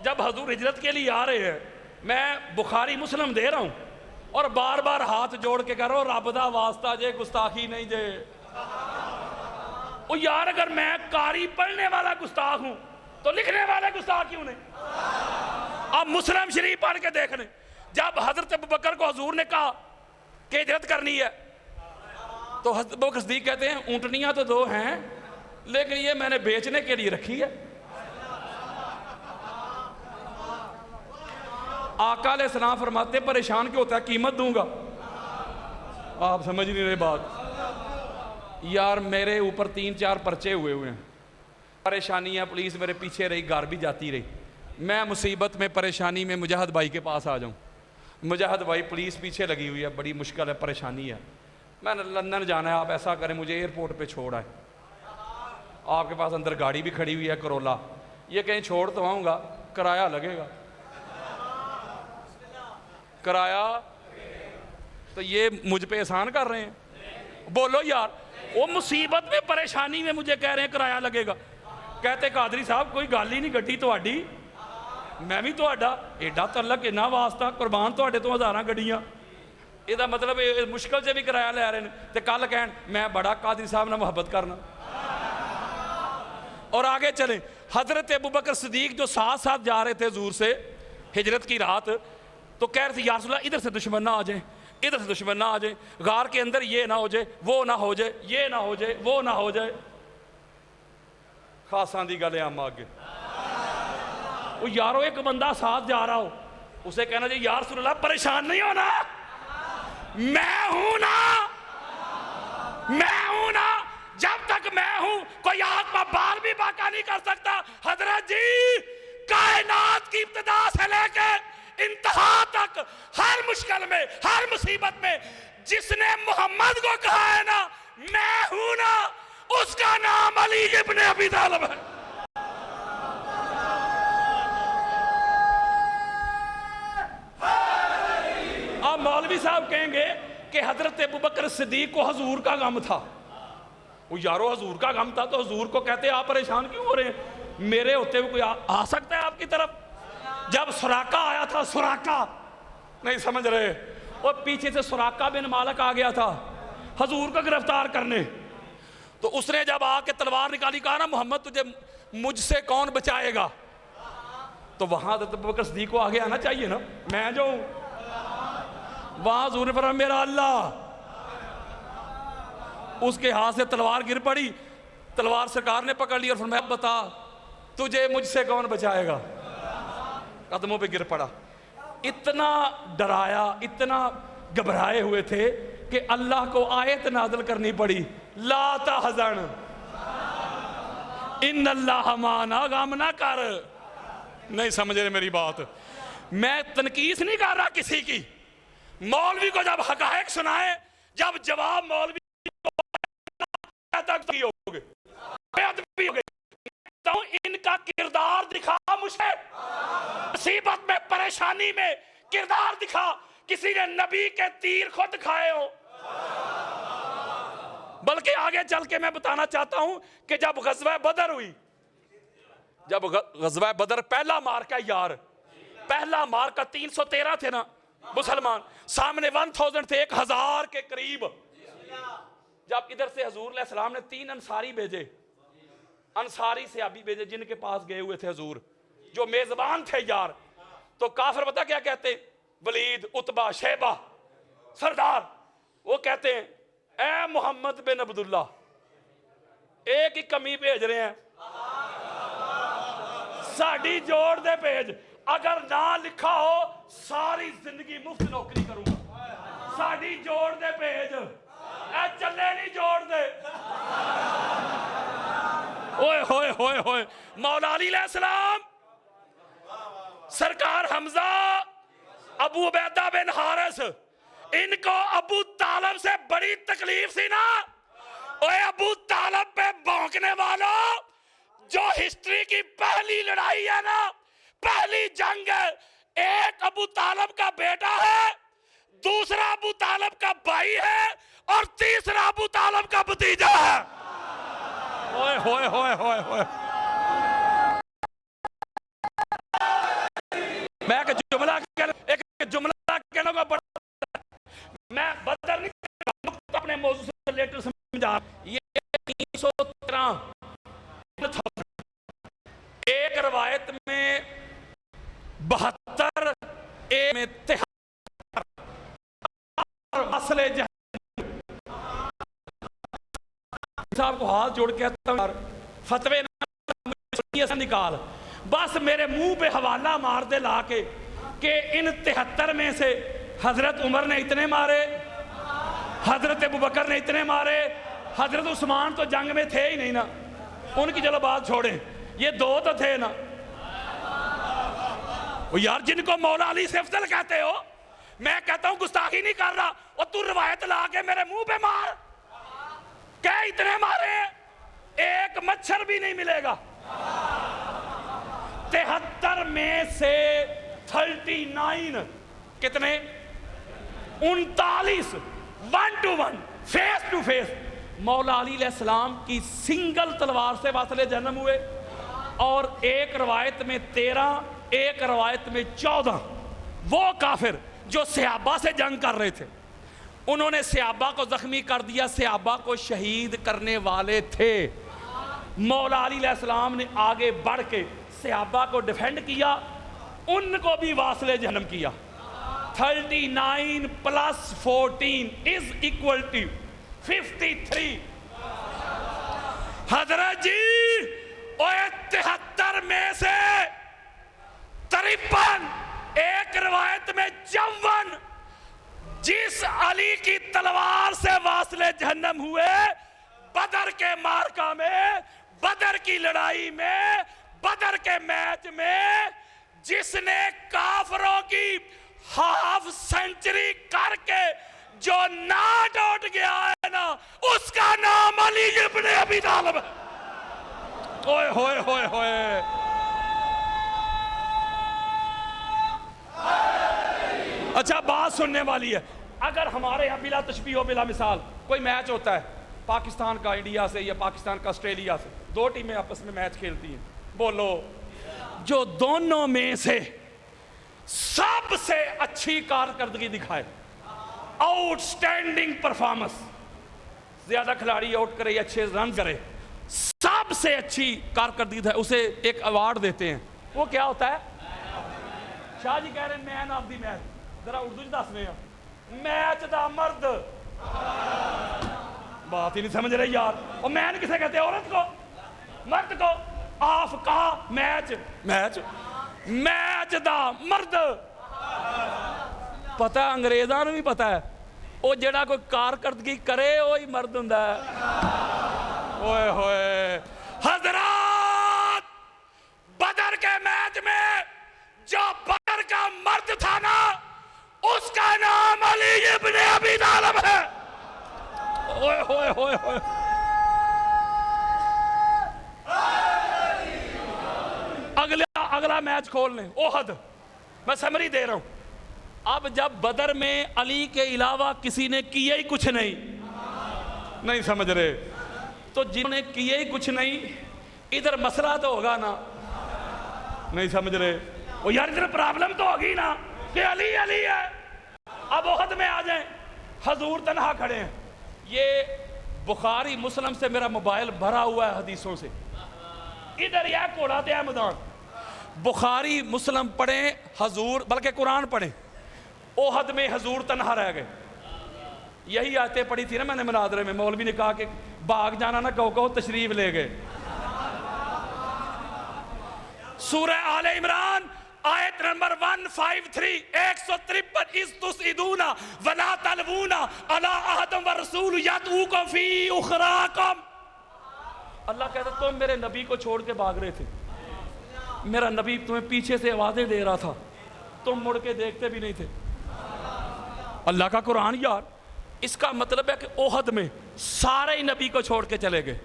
A: جب حضور ہجرت کے لیے آ رہے ہیں، میں بخاری مسلم دے رہا ہوں اور بار بار ہاتھ جوڑ کے کہہ رہا ہوں رب دا واسطہ جے گستاخی نہیں جے، او یار اگر میں قاری پڑھنے والا گستاخ ہوں تو لکھنے والے گستاخ کیوں نہیں؟ اب مسلم شریف پڑھ کے دیکھنے، جب حضرت ابو بکر کو حضور نے کہا کہ ہجرت کرنی ہے تو حضرت ابو بکر صدیق کہتے ہیں اونٹنیاں تو دو ہیں لیکن یہ میں نے بیچنے کے لیے رکھی ہے۔ آقا علیہ السلام فرماتے پریشان کیوں ہوتا ہے، قیمت دوں گا۔ آپ سمجھ نہیں رہے بات، یار میرے اوپر 3-4 پرچے ہوئے ہیں، پریشانیاں، پولیس میرے پیچھے رہی، گھر بھی جاتی رہی، میں مصیبت میں پریشانی میں مجاہد بھائی کے پاس آ جاؤں، مجاہد بھائی پولیس پیچھے لگی ہوئی ہے، بڑی مشکل ہے، پریشانی ہے، میں نے لندن جانا ہے، آپ ایسا کریں مجھے ایئرپورٹ پہ چھوڑ آئے، آپ کے پاس اندر گاڑی بھی کھڑی ہوئی ہے کرولا، یہ کہیں چھوڑ تو آؤں گا، کرایہ لگے گا، کرایہ تو یہ مجھ پہ احسان کر رہے ہیں، بولو یار، وہ مصیبت میں پریشانی میں مجھے کہہ رہے ہیں کرایہ لگے گا، کہتے قادری صاحب کوئی گل ہی نہیں گڈی تہاڈی، میں بھی تہاڈا، ایڈا تعلق اینا واسطہ، قربان تہاڈے تو ہزاراں گڈیاں، یہ مطلب مشکل سے بھی کرایہ لے رہے ہیں، تے کل کہن میں بڑا قادری صاحب نہ محبت کرنا۔ اور آگے چلیں، حضرت ابو بکر صدیق جو ساتھ ساتھ جا رہے تھے حضور سے ہجرت کی رات، تو کہہ رہے تھے یا رسول اللہ ادھر سے دشمن نہ آ جائیں، ادھر سے دشمن نہ آ جائیں، غار کے اندر یہ نہ ہو جائے، وہ نہ ہو جائے، یہ نہ ہو جائے، وہ نہ ہو جائے، خاصاں دی گلیں ہم آگے۔ وہ یارو ایک بندہ ساتھ جا رہا ہو، اسے کہنا چاہیے یا رسول اللہ پریشان نہیں ہونا، میں ہوں نا، میں ہوں نا، جب تک میں ہوں کوئی آگ میں بال بھی باقا نہیں کر سکتا۔ حضرت جی کائنات کی ابتدا سے لے کے انتہا تک ہر مشکل میں، ہر مصیبت میں جس نے محمد کو کہا ہے نا میں ہوں نا، اس کا نام علی ابن ابی طالب ہے۔ اب مولوی صاحب کہیں گے کہ حضرت ابو بکر صدیق کو حضور کا غم تھا، وہ یارو حضور کا غم تھا تو حضور کو کہتے آپ پریشان کیوں ہو رہے ہیں، میرے ہوتے ہوئے کوئی آ سکتا ہے آپ کی طرف؟ جب سراقہ آیا تھا، سراقہ نہیں سمجھ رہے، اور پیچھے سے سراقہ بن مالک آ گیا تھا حضور کو گرفتار کرنے. تو اس نے جب آ کے تلوار نکالی, کہا نا محمد تجھے مجھ سے کون بچائے گا؟ تو وہاں حضرت ابوبکر صدیق کو آگے آنا چاہیے نا, میں جو ہوں. وہاں حضور نے فرمایا میرا اللہ. اس کے ہاتھ سے تلوار گر پڑی, تلوار سرکار نے پکڑ لی اور فرمایا بتا تجھے مجھ سے کون بچائے گا؟ قدموں پہ گر پڑا. اتنا ڈرایا, اتنا گھبرائے ہوئے تھے کہ اللہ کو آیت نازل کرنی پڑی, لا تحزن ان اللہ معنا, غم نہ کر. نہیں سمجھ رہے میری بات, میں تنقیص نہیں کر رہا کسی کی. مولوی کو جب حقائق سنائے, جب جواب مولوی تک ہوگے تو ان کا کردار دکھا, مجھے مصیبت میں پریشانی میں کردار دکھا. کسی نے نبی کے تیر خود کھائے ہو. بلکہ آگے چل کے میں بتانا چاہتا ہوں کہ جب غزوہ بدر ہوئی, جب غزوہ بدر پہلا مارکہ یار, پہلا مارکہ 313 تھے نا مسلمان, سامنے 1000 تھے, 1000 کے قریب. جب ادھر سے حضور علیہ السلام نے 3 انصاری بھیجے, انصاری صحابی بھیجے جن کے پاس گئے ہوئے تھے حضور, جو میزبان تھے یار. تو کافر پتہ کیا کہتے, ولید, عتبہ, شیبہ سردار, وہ کہتے ہیں اے محمد بن عبداللہ ایک ہی کمی بھیج رہے ہیں, ساڑی جوڑ دے بھیج, اگر نہ لکھا ہو ساری زندگی مفت نوکری کروں گا. ساڑی جوڑ دے بھیج, اے چلے نہیں جوڑ دے. اوئے ہوئے ہوئے ہوئے, مولا علی علیہ السلام, سرکار حمزہ, ابو عبیدہ بن حارث, ان کو ابو طالب سے بڑی تکلیف سی نا. اوے ابو طالب پہ بھونکنے والوں, جو ہسٹری کی پہلی لڑائی ہے نا, پہلی جنگ ہے, ایک ابو طالب کا بیٹا ہے, دوسرا ابو طالب کا بھائی ہے, اور تیسرا ابو طالب کا بھتیجا ہے. ہوئے ہوئے ہوئے ہوئے ہوئے. میں ایک جملہ کہنے کو بڑا, میں بدر نہیں اپنے موضوع سے لیٹر سمجھا. یہ 313, ایک روایت میں 72, ایک میں 73 اصل صاحب کو ہاتھ جوڑ کے فتوے نکال, بس میرے منہ پہ حوالہ مار دے لا کے کہ ان 73 میں سے حضرت عمر نے اتنے مارے, حضرت ابوبکر نے اتنے مارے, حضرت عثمان تو جنگ میں تھے ہی نہیں نا, ان کی چلو بات چھوڑیں, یہ 2 تو تھے نا. یار جن کو مولا علی سے افضل کہتے ہو, میں کہتا ہوں گستاخی نہیں کر رہا, اور تو روایت لا کے میرے منہ پہ مار, کہ اتنے مارے, ایک مچھر بھی نہیں ملے گا. 73 میں سے 39 کتنے, 39 1 to 1 فیس ٹو فیس مولا علی علیہ السلام کی سنگل تلوار سے واصل جنم ہوئے. اور ایک روایت میں 13, ایک روایت میں 14 وہ کافر جو صحابہ سے جنگ کر رہے تھے, انہوں نے صحابہ کو زخمی کر دیا, صحابہ کو شہید کرنے والے تھے. مولا علی علیہ السلام نے آگے بڑھ کے صحابہ کو ڈیفینڈ کیا, ان کو بھی واصل جہنم کیا. 39 + 14 = 53. حضرت جی 73 میں سے 53, ایک روایت میں 54 جس علی کی تلوار سے واصل جہنم ہوئے بدر کے مارکہ میں, بدر کی لڑائی میں, بدر کے میچ میں, جس نے کافروں کی ہاف سینچری کر کے جو ناٹ اٹھ گیا ہے نا, اس کا نام علی ابن ابی طالب. ہوئے ہوئے ہوئے ہوئے. اچھا بات سننے والی ہے, اگر ہمارے یہاں بلا تشبیہ و بلا مثال کوئی میچ ہوتا ہے پاکستان کا انڈیا سے یا پاکستان کا آسٹریلیا سے, 2 ٹیمیں آپس میں میچ کھیلتی ہیں, بولو جو دونوں میں سے سب سے اچھی کارکردگی دکھائے, آؤٹ سٹینڈنگ پرفارمنس، زیادہ کھلاڑی آؤٹ کرے یا اچھے رن کرے، سب سے اچھی کارکردگی ہے، اسے ایک ایوارڈ دیتے ہیں. وہ کیا ہوتا ہے؟ شاہ جی کہہ رہے ہیں مین آف دی میچ، ذرا اردو جی دس رہے ہیں میچ دا مرد. بات ہی نہیں سمجھ رہے یار. اور مین کسے کہتے ہیں؟ عورت کو، مرد کو. آف کا میچ، میچ میچ دا مرد. پتہ ہے انگریزاں نوں بھی پتہ ہے وہ جڑا کوئی کارکردگی کرے وہی مرد ہوندا ہے. اوئے ہوئے حضرات، بدر کے میچ میں جو بدر کا مرد تھا نا، اس کا نام علی ابن ابی طالب ہے. اوئے ہوئے ہوئے ہوئے. اگلا میچ کھول لیں، احد. میں سمری دے رہا ہوں. اب جب بدر میں علی کے علاوہ کسی نے کیا ہی کچھ نہیں سمجھ رہے، تو جنہوں نے کیا ہی کچھ نہیں، ادھر مسئلہ تو ہوگا نا. نہیں سمجھ رہے. وہ یار ادھر پرابلم تو ہوگی نا کہ علی علی ہے. اب احد میں آ جائیں، حضور تنہا کھڑے ہیں. یہ بخاری مسلم سے میرا موبائل بھرا ہوا ہے حدیثوں سے. ادھر یہ کوڑا تے میدان. بخاری مسلم پڑھیں حضور، بلکہ قرآن پڑھیں. احد میں حضور تنہا رہ گئے. یہی آیتیں پڑھی تھی نا میں نے مناظرے میں. مولوی نے کہا کہ باغ جانا نہ کہو تشریف لے گئے. سورہ آل عمران آیت نمبر 153 153 اِذْ تُسْعِدُونَ وَلَا تَلْوُونَ عَلَىٰ أَحَدٍ وَالرَّسُولُ يَدْعُوكُمْ فِي أُخْرَاكُمْ. اللہ کہتا تم میرے نبی کو چھوڑ کے بھاگ رہے تھے، میرا نبی تمہیں پیچھے سے آوازیں دے رہا تھا، تم مڑ کے دیکھتے بھی نہیں تھے. اللہ کا قرآن یار. اس کا مطلب ہے کہ احد میں سارے ہی نبی کو چھوڑ کے چلے گئے.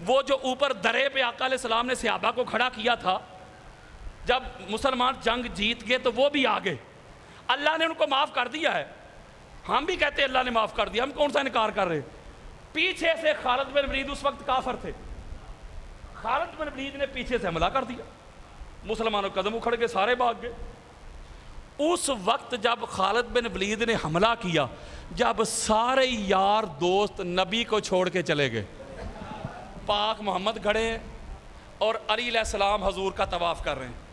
A: وہ جو اوپر درے پہ آقا علیہ السلام نے صحابہ کو کھڑا کیا تھا، جب مسلمان جنگ جیت گئے تو وہ بھی آ گئے. اللہ نے ان کو معاف کر دیا ہے. ہم بھی کہتے ہیں اللہ نے معاف کر دیا، ہم کون سا انکار کر رہے. پیچھے سے خالد بن ولید اس وقت کافر تھے. خالد بن ولید نے پیچھے سے حملہ کر دیا، مسلمانوں قدم اکھڑ کے سارے بھاگ گئے. اس وقت جب خالد بن ولید نے حملہ کیا، جب سارے یار دوست نبی کو چھوڑ کے چلے گئے، پاک محمد کھڑے ہیں اور علی علیہ السلام حضور کا طواف کر رہے ہیں.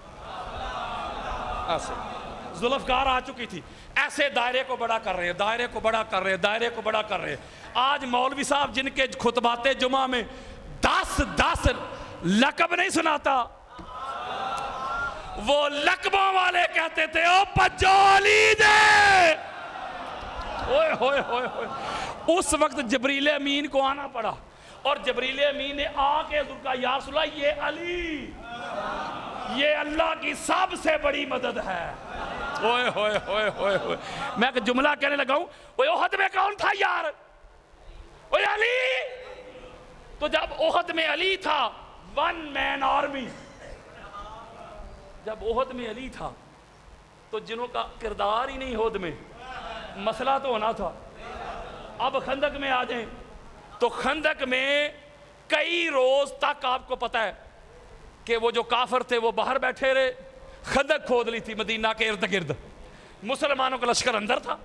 A: ایسے ذوالفقار آ چکی تھی، ایسے دائرے کو بڑا کر رہے ہیں، دائرے کو بڑا کر رہے ہیں، دائرے کو بڑا کر رہے ہیں. آج مولوی صاحب جن کے خطبات جمعہ میں 10 لقب نہیں سناتا، وہ لقبوں والے کہتے تھے او پجو علی دے. اوئے ہوئے ہوئے ہوئے. اس وقت جبریل امین کو آنا پڑا، اور جبریل امین نے آ کے حضور کا یا رسول اللہ یہ علی، یہ اللہ کی سب سے بڑی مدد ہے. اوئے ہوئے ہوئے ہوئے ہوئے. میں ایک جملہ کہنے لگا ہوں، وہ احد میں کون تھا یار؟ وہ علی. تو جب احد میں علی تھا، ون مین آرمی، جب احد میں علی تھا تو جنہوں کا کردار ہی نہیں احد میں، مسئلہ تو ہونا تھا. اب خندق میں آ جائیں تو خندق میں کئی روز تک آپ کو پتہ ہے کہ وہ جو کافر تھے وہ باہر بیٹھے رہے. خندق کھود لی تھی مدینہ کے ارد گرد، مسلمانوں کا لشکر اندر تھا.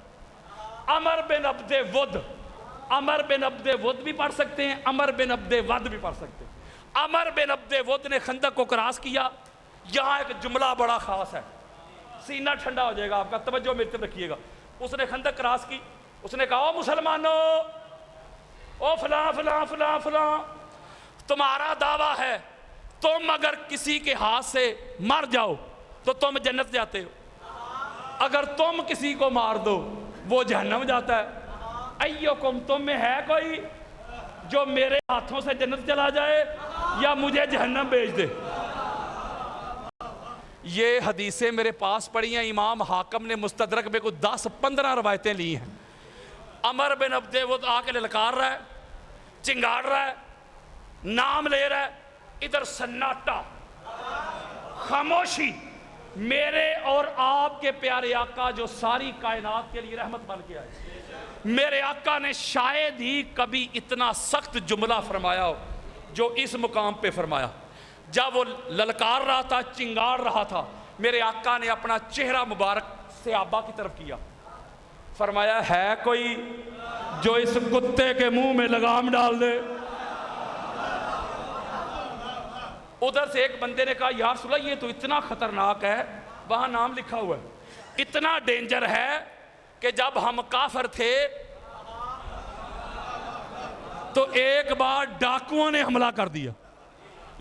A: عمر بن عبد with, Umar bin Abdul with بھی پڑھ سکتے ہیں، عمر بن عبد ود بھی پڑھ سکتے ہیں. عمر بن عبد ود نے خندق کو کراس کیا. یہاں ایک جملہ بڑا خاص ہے، سینہ ٹھنڈا ہو جائے گا آپ کا، توجہ میری طرف رکھیے گا. اس نے خندق کراس کی، اس نے کہا او مسلمانوں، او فلاں فلاں فلاں فلاں، تمہارا دعویٰ ہے تم اگر کسی کے ہاتھ سے مر جاؤ تو تم جنت جاتے ہو، اگر تم کسی کو مار دو وہ جہنم جاتا ہے. ایوکم تم میں ہے کوئی جو میرے ہاتھوں سے جنت چلا جائے یا مجھے جہنم بھیج دے؟ یہ حدیثیں میرے پاس پڑھی ہیں، امام حاکم نے مستدرک میں کوئی 10-15 روایتیں لی ہیں. عمر بن عبد ود آ کے للکار رہا ہے، چنگاڑ رہا ہے، نام لے رہا ہے. ادھر سناٹا، خاموشی. میرے اور آپ کے پیارے آقا جو ساری کائنات کے لیے رحمت بن کے آئے، میرے آقا نے شاید ہی کبھی اتنا سخت جملہ فرمایا ہو جو اس مقام پہ فرمایا. جب وہ للکار رہا تھا، چنگاڑ رہا تھا، میرے آقا نے اپنا چہرہ مبارک صحابہ کی طرف کیا، فرمایا ہے کوئی جو اس کتے کے منہ میں لگام ڈال دے؟ ادھر سے ایک بندے نے کہا یا رسول اللہ یہ تو اتنا خطرناک ہے، وہاں نام لکھا ہوا ہے، اتنا ڈینجر ہے کہ جب ہم کافر تھے تو ایک بار ڈاکوؤں نے حملہ کر دیا،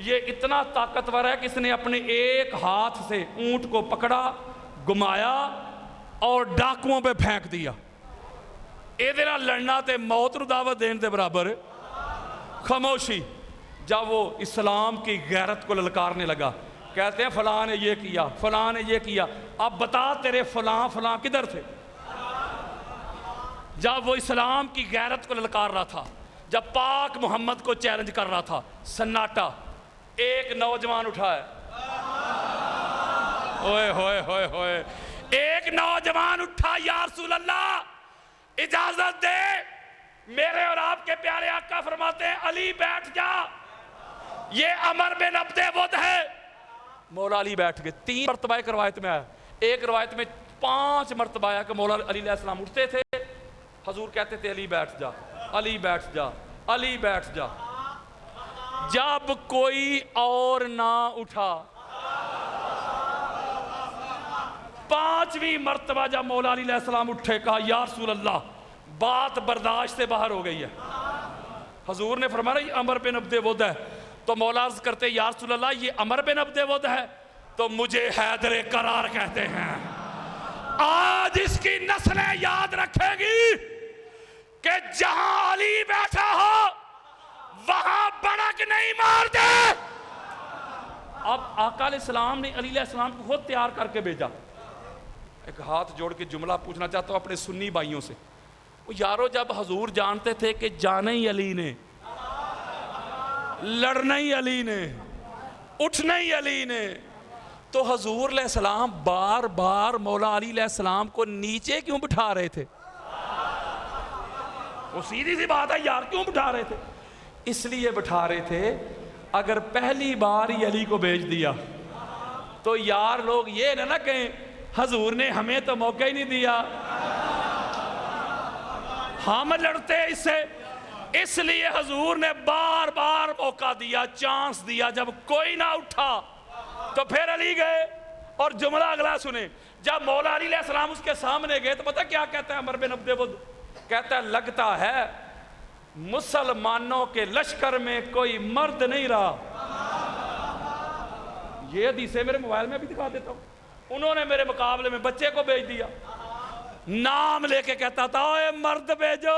A: یہ اتنا طاقتور ہے کہ اس نے اپنے ایک ہاتھ سے اونٹ کو پکڑا، گھمایا اور ڈاکوؤں پہ پھینک دیا۔ اے دینا لڑنا تے موت رو دعوت دین دے برابر۔ خاموشی۔ جب وہ اسلام کی غیرت کو للکارنے لگا، کہتے ہیں فلاں نے یہ کیا، فلاں نے یہ کیا، اب بتا تیرے فلاں فلاں کدھر تھے؟ جب وہ اسلام کی غیرت کو للکار رہا تھا، جب پاک محمد کو چیلنج کر رہا تھا، سناٹا، ایک نوجوان اٹھا ہے، ہوئے ہوئے ہوئے ہوئے، ایک نوجوان اٹھا، یا رسول اللہ اجازت دے، میرے اور آپ کے پیارے آقا فرماتے ہیں علی بیٹھ جا، یہ عمر بن عبد ود ہے۔ مولا علی بیٹھ گئے۔ 3 مرتبہ ایک روایت میں آیا، ایک روایت میں 5 مرتبہ آیا کہ مولا علی علیہ السلام اٹھتے تھے، حضور کہتے تھے علی بیٹھ جا، علی بیٹھ جا، علی بیٹھ جا۔ جب کوئی اور نہ اٹھا، 5ویں مرتبہ جب مولا علی علیہ السلام اٹھے، کہا یا رسول اللہ بات برداشت سے باہر ہو گئی ہے۔ حضور نے فرمایا یہ عمر بن عبد ود ہے، تو مولا عرض کرتے یا رسول اللہ یہ عمر بن عبد ود ہے تو مجھے حیدر کرار کہتے ہیں۔ آج اس کی نسلیں یاد رکھے گی کہ جہاں علی بیٹھا ہو وہاں بڑک نہیں مار دے۔ اب آقا علیہ السلام نے علی علیہ السلام کو خود تیار کر کے بھیجا۔ ایک ہاتھ جوڑ کے جملہ پوچھنا چاہتا ہوں اپنے سنی بھائیوں سے، یارو جب حضور جانتے تھے کہ جانا ہی علی نے، لڑنا ہی علی نے، اٹھنا ہی علی نے، تو حضور علیہ السلام بار بار مولا علی علیہ السلام کو نیچے کیوں بٹھا رہے تھے؟ وہ سیدھی سی بات ہے یار، کیوں بٹھا رہے تھے؟ اس لیے بٹھا رہے تھے اگر پہلی بار ہی علی کو بھیج دیا تو یار لوگ یہ نہ کہیں حضور نے ہمیں تو موقع ہی نہیں دیا، ہم لڑتے اس سے۔ اس لیے حضور نے بار بار موقع دیا، چانس دیا، جب کوئی نہ اٹھا تو پھر علی گئے۔ اور جملہ اگلا سنیں، جب مولا علی علیہ السلام اس کے سامنے گئے تو پتہ کیا کہتا ہے عمر بن عبد ود؟ کہتا ہے لگتا ہے مسلمانوں کے لشکر میں کوئی مرد نہیں رہا۔ یہ حدیثیں میرے موبائل میں بھی دکھا دیتا ہوں، انہوں نے میرے مقابلے میں بچے کو بھیج دیا، نام لے کے کہتا تھا اے مرد بھیجو۔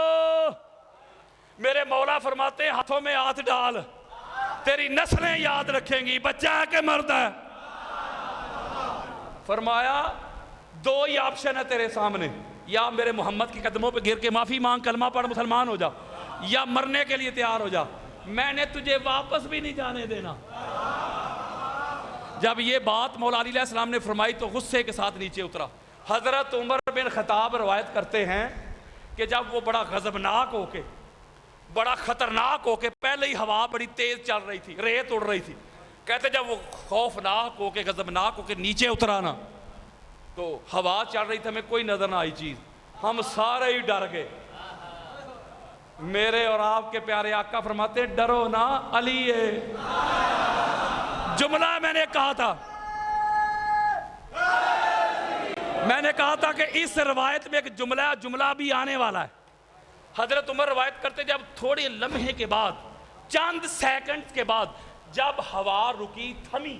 A: میرے مولا فرماتے ہیں ہاتھوں میں ہاتھ ڈال، تیری نسلیں یاد رکھیں گی بچہ ہے کہ مرد ہے۔ فرمایا 2 ہی آپشن ہے تیرے سامنے، یا میرے محمد کے قدموں پہ گر کے معافی مانگ کلمہ پڑھ مسلمان ہو جا، یا مرنے کے لیے تیار ہو جا، میں نے تجھے واپس بھی نہیں جانے دینا۔ جب یہ بات مولا علی علیہ السلام نے فرمائی تو غصے کے ساتھ نیچے اترا۔ حضرت عمر بن خطاب روایت کرتے ہیں کہ جب وہ بڑا غضبناک ہو کے، بڑا خطرناک ہو کے، پہلے ہی ہوا بڑی تیز چل رہی تھی، ریت اڑ رہی تھی، کہتے جب وہ خوفناک ہو کے غضبناک ہو کے نیچے اترا نا تو ہوا چل رہی تھی، ہمیں کوئی نظر نہ آئی چیز، ہم سارے ہی ڈر گئے۔ میرے اور آپ کے پیارے آقا فرماتے ڈرو نا علی ہے۔ جملہ میں نے کہا تھا، میں نے کہا تھا کہ اس روایت میں ایک جملہ بھی آنے والا ہے۔ حضرت عمر روایت کرتے جب تھوڑے لمحے کے بعد، چند سیکنڈ کے بعد جب ہوا رکی تھمی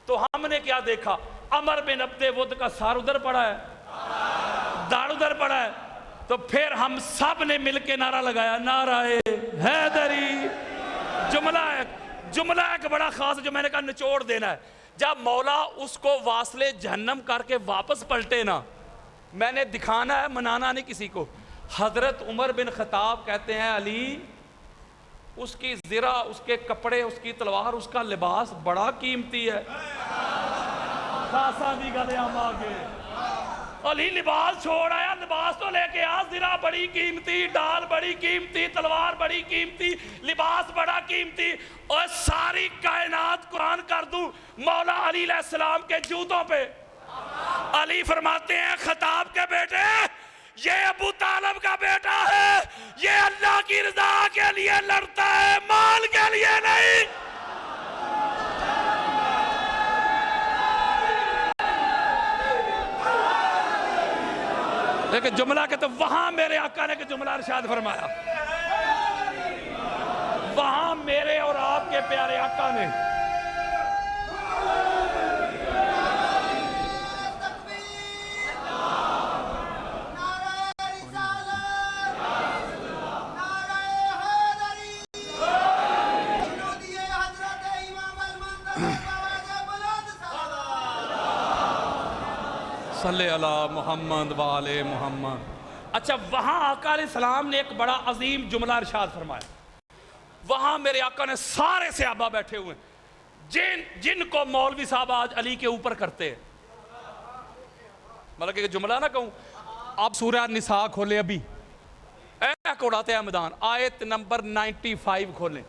A: تو ہم نے کیا دیکھا؟ عمر بن عبد ود کا سار ادھر پڑا ہے، داڑھ ادھر پڑا ہے، تو پھر ہم سب نے مل کے نعرہ لگایا نعرہ حیدری۔ جملہ ایک بڑا خاص جو میں نے کہا نچوڑ دینا ہے۔ جب مولا اس کو واصلے جہنم کر کے واپس پلٹے نا، میں نے دکھانا ہے، منانا نہیں کسی کو۔ حضرت عمر بن خطاب کہتے ہیں علی اس کی زرہ، اس کے کپڑے، اس کی تلوار، اس کا لباس بڑا قیمتی ہے۔ خاصا دی گلے ہم آگے علی لباس چھوڑ آیا، لباس تو لے کے آ، زرہ بڑی قیمتی، ڈال بڑی قیمتی، تلوار بڑی قیمتی، لباس بڑا قیمتی، اور ساری کائنات قرآن کر دوں مولا علی علیہ السلام کے جوتوں پہ۔ علی فرماتے ہیں خطاب کے بیٹے یہ ابو طالب کا بیٹا ہے، یہ اللہ کی رضا کے لیے لڑتا ہے، مال کے لیے نہیں۔ لیکن جملہ کہ تو وہاں میرے آقا نے کہ جملہ ارشاد فرمایا، وہاں میرے اور آپ کے پیارے آقا نے صلی اللہ محمد وآلِ محمد۔ اچھا، وہاں آقا علیہ السلام نے ایک بڑا عظیم جملہ ارشاد فرمایا۔ وہاں میرے آقا نے سارے صحابہ بیٹھے ہوئے جن کو مولوی صاحب آج علی کے اوپر کرتے ہیں، مطلب کہ جملہ نہ کہوں، آپ سورہ نساء کھولیں، ابھی ایک اڑاتے ہیں میدان، آیت نمبر 95 کھولیں،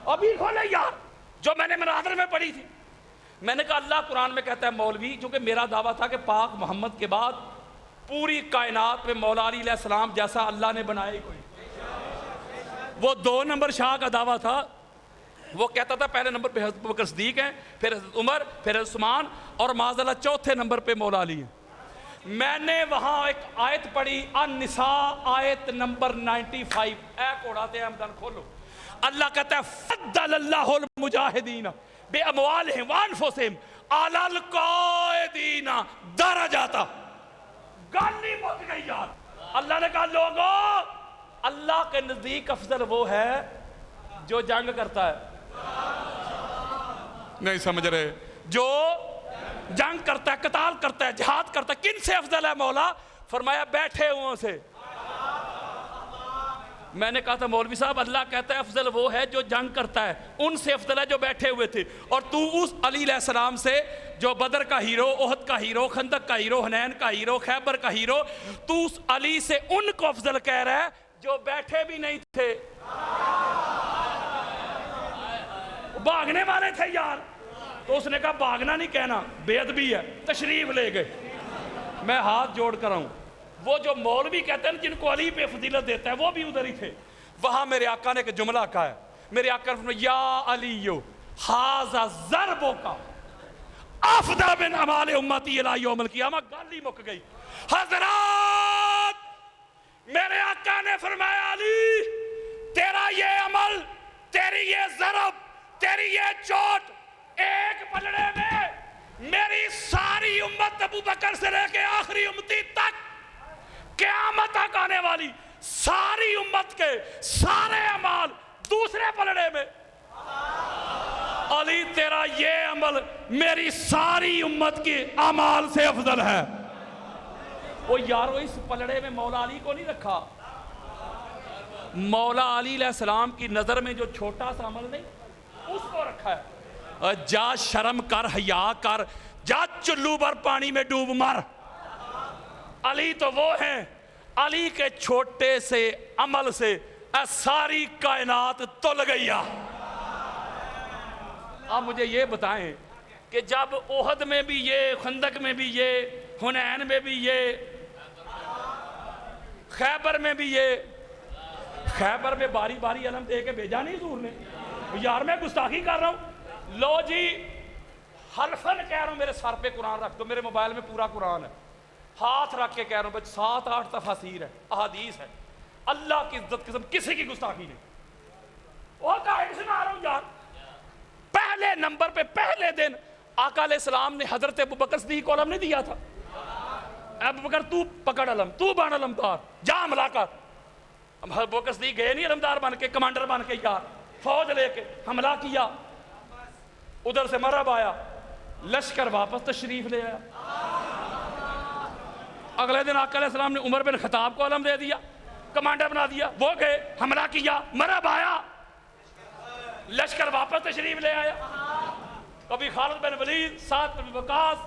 A: ابھی کھولیں یار، جو میں نے مناظر میں پڑھی تھی۔ میں نے کہا اللہ قرآن میں کہتا ہے مولوی، چونکہ میرا دعویٰ تھا کہ پاک محمد کے بعد پوری کائنات میں مولا علی علیہ السلام جیسا اللہ نے بنایا ہی کوئی، وہ 2 نمبر شاہ کا دعویٰ تھا۔ وہ کہتا تھا پہلے نمبر پہ حضرت ابوبکر صدیق ہیں، پھر حضرت عمر، پھر حضرت عثمان، اور معاذ اللہ چوتھے نمبر پہ مولا علی ہیں۔ میں نے وہاں ایک آیت پڑھی، النساء آیت نمبر 95، ایک اڑاتے ہیں ہم کھولو، اللہ کہتا ہے فضل اللہ المجاہدین بے اموالہم وانفسہم علی القائدین درجاتا۔ گالی مت گئی یار، اللہ نے کہا لوگوں، اللہ کے نزدیک افضل وہ ہے جو جنگ کرتا ہے، نہیں سمجھ رہے، جو جنگ کرتا ہے، قتال کرتا ہے، جہاد کرتا ہے۔ کن سے افضل ہے مولا؟ فرمایا بیٹھے ہوں سے۔ میں نے کہا تھا مولوی صاحب اللہ کہتا ہے افضل وہ ہے جو جنگ کرتا ہے، ان سے افضل ہے جو بیٹھے ہوئے تھے، اور تو اس علی علیہ السلام سے جو بدر کا ہیرو، احد کا ہیرو، خندق کا ہیرو، حنین کا ہیرو، خیبر کا ہیرو، تو اس علی سے ان کو افضل کہہ رہا ہے جو بیٹھے بھی نہیں تھے، بھاگنے والے تھے یار۔ تو اس نے کہا بھاگنا نہیں کہنا، بے ادبی ہے، تشریف لے گئے۔ میں ہاتھ جوڑ کر ہوں، وہ جو مولوی کہتے ہیں جن کو علی پہ فضیلت دیتا ہے وہ بھی ادھر ہی تھے۔ وہاں میرے آقا نے ایک جملہ کہا ہے، میرے آقا نے فرمایا یا علیو ھذا ضربک افضل من اعمال امتی الی یوم القیامہ۔ گالی مک گئی حضرات، میرے آقا نے فرمایا علی تیرا یہ عمل، تیری یہ ضرب، تیری یہ چوٹ ایک پلڑے میں میری ساری امت ابو بکر سے لے کے آخری امتی تک، قیامت تک آنے والی ساری امت کے سارے اعمال دوسرے پلڑے میں، علی تیرا یہ عمل میری ساری امت کے اعمال سے افضل ہے۔ وہ یارو اس پلڑے میں مولا علی کو نہیں رکھا، مولا علی علیہ السلام کی نظر میں جو چھوٹا سا عمل نہیں اس کو رکھا ہے۔ جا شرم کر، حیا کر، جا چلو بھر پانی میں ڈوب مر۔ علی تو وہ ہیں، علی کے چھوٹے سے عمل سے ساری کائنات تل گئی۔ آپ مجھے یہ بتائیں کہ جب احد میں بھی یہ، خندق میں بھی یہ، حنین میں بھی یہ، خیبر میں بھی یہ، خیبر میں باری باری علم دے کے بھیجا نہیں حضور نے؟ یار میں گستاخی کر رہا ہوں، لو جی حلفن کہہ رہا ہوں میرے سر پہ قرآن رکھ دو، میرے موبائل میں پورا قرآن ہے، ہاتھ رکھ کے کہہ رہا ہوں بچ 7-8 تفاسیر ہے، احادیث ہے، اللہ کی عزت قسم کسی کی گستاخی نہیں۔ وہ قائد سنا رہا ہوں یار، پہلے نمبر پہ پہلے دن آقا علیہ السلام نے حضرت ابوبکر صدیق کو علم نہیں دیا تھا، ابوبکر تو پکڑ علم، تو بن علمدار، جا حملہ کر۔ ابوبکر صدیق گئے نہیں علمدار بن کے، کمانڈر بن کے یار، فوج لے کے حملہ کیا، ادھر سے مرب آیا، لشکر واپس تشریف لے آیا۔ اگلے دن آقا علیہ السلام نے عمر بن خطاب کو علم دے دیا، کمانڈر بنا دیا، وہ گئے حملہ کیا، مرب آیا، لشکر واپس تشریف لے آیا۔ کبھی خالد بن ولید، سعد بن وقاص،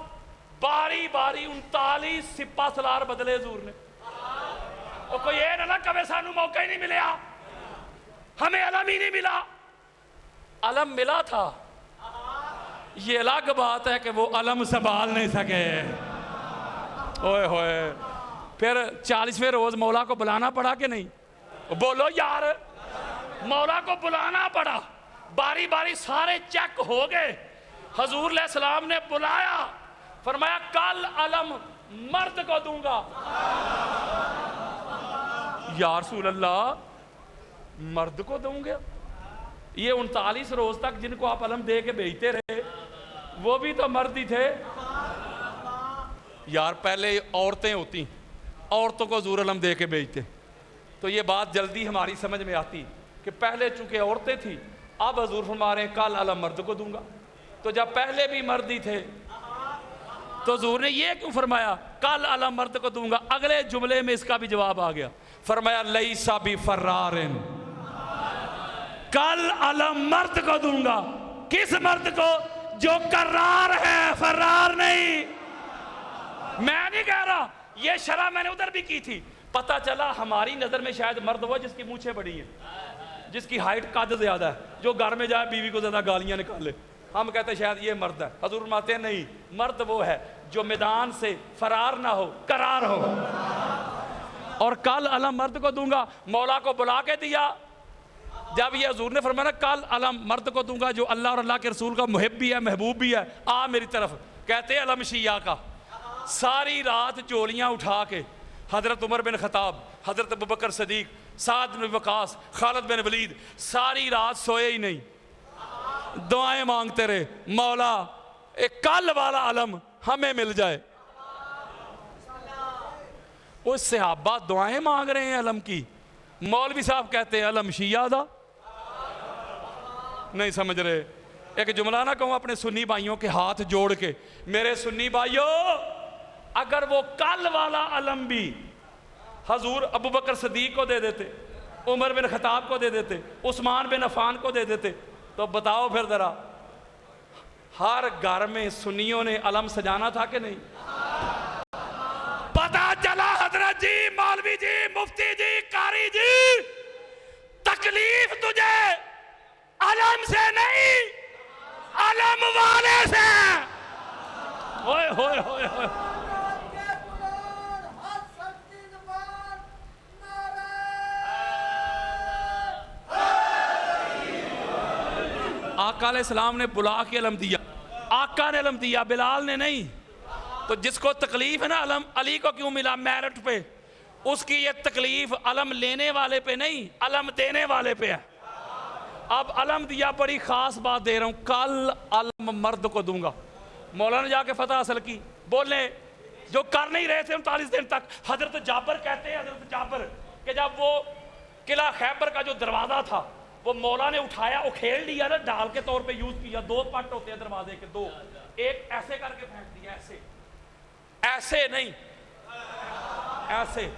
A: باری باری 39 سپہ سالار بدلے حضور نے۔ اور کوئی یہ نہ کبھی سانو موقع ہی نہیں ملیا، ہمیں علم ہی نہیں ملا۔ علم ملا تھا، یہ الگ بات ہے کہ وہ علم سنبھال نہیں سکے۔ اوئے ہوئے پھر 40ویں روز مولا کو بلانا پڑا کہ نہیں؟ بولو یار، مولا کو بلانا پڑا، باری باری سارے چیک ہو گئے، حضور علیہ السلام نے بلایا، فرمایا کل علم مرد کو دوں گا۔ یا رسول اللہ، مرد کو دوں گا؟ یہ 39 روز تک جن کو آپ علم دے کے بھیجتے رہے وہ بھی تو مرد ہی تھے یار۔ پہلے عورتیں ہوتی، عورتوں کو حضور علم دے کے بھیجتے، تو یہ بات جلدی ہماری سمجھ میں آتی کہ پہلے چونکہ عورتیں تھیں، اب حضور فرما رہے ہیں کل علم مرد کو دوں گا۔ تو جب پہلے بھی مرد ہی تھے تو حضور نے یہ کیوں فرمایا کل علم مرد کو دوں گا؟ اگلے جملے میں اس کا بھی جواب آ گیا، فرمایا لیسا بفرارن، کل علم مرد کو دوں گا۔ کس مرد کو؟ جو کرار ہے، فرار نہیں۔ میں نہیں کہہ رہا، یہ شرح میں نے ادھر بھی کی تھی، پتہ چلا ہماری نظر میں شاید مرد وہ جس کی مونچھیں بڑی ہیں، جس کی ہائٹ قد زیادہ ہے، جو گھر میں جائے بیوی کو زیادہ گالیاں نکالے، ہم کہتے ہیں شاید یہ مرد ہے۔ حضور فرماتے ہیں نہیں، مرد وہ ہے جو میدان سے فرار نہ ہو، قرار ہو۔ اور کل علم مرد کو دوں گا، مولا کو بلا کے دیا۔ جب یہ حضور نے فرمایا کل علم مرد کو دوں گا جو اللہ اور اللہ کے رسول کا محب بھی ہے، محبوب بھی ہے، آ میری طرف، کہتے ہیں علم شیعہ کا۔ ساری رات جولیاں اٹھا کے حضرت عمر بن خطاب، حضرت ابوبکر صدیق، سعد بن وقاص، خالد بن ولید، ساری رات سوئے ہی نہیں، دعائیں مانگتے رہے، مولا ایک کل والا علم ہمیں مل جائے۔ وہ صحابہ دعائیں مانگ رہے ہیں علم کی، مولوی صاحب کہتے ہیں علم شیعہ دا۔ نہیں سمجھ رہے؟ ایک جملہ نہ کہوں اپنے سنی بھائیوں کے ہاتھ جوڑ کے، میرے سنی بھائیوں، اگر وہ کل والا علم بھی حضور ابوبکر صدیق کو دے دیتے، عمر بن خطاب کو دے دیتے، عثمان بن عفان کو دے دیتے، تو بتاؤ پھر ذرا ہر گھر میں سنیوں نے علم سجانا تھا کہ نہیں؟ پتہ چلا حضرت جی، مولوی جی، مفتی جی، قاری جی، تکلیف تجھے علم سے نہیں، علم والے سے۔ ہوئے ہوئے ہوئے ہوئے، آقا علیہ السلام نے بلا کے علم دیا، آقا نے علم دیا، بلال نے نہیں۔ تو جس کو تکلیف ہے نا علم، علی کو کیوں ملا میرٹ پہ؟ اس کی یہ تکلیف علم لینے والے پہ نہیں، علم دینے والے پہ ہے۔ اب علم دیا، بڑی خاص بات دے رہا ہوں، کل علم مرد کو دوں گا۔ مولا نے جا کے فتح حاصل کی، بولے جو کر نہیں رہے تھے 39 دن تک۔ حضرت جابر کہتے ہیں، حضرت جابر کہ جب وہ قلعہ خیبر کا جو دروازہ تھا وہ مولا نے اٹھایا، وہ کھیل لیا نا، ڈال کے طور پہ یوز کیا، 2 پٹ ہوتے ہیں دروازے کے، 2، ایک ایسے کر کے پھینک دیا، ایسے، ایسے نہیں، ایسے۔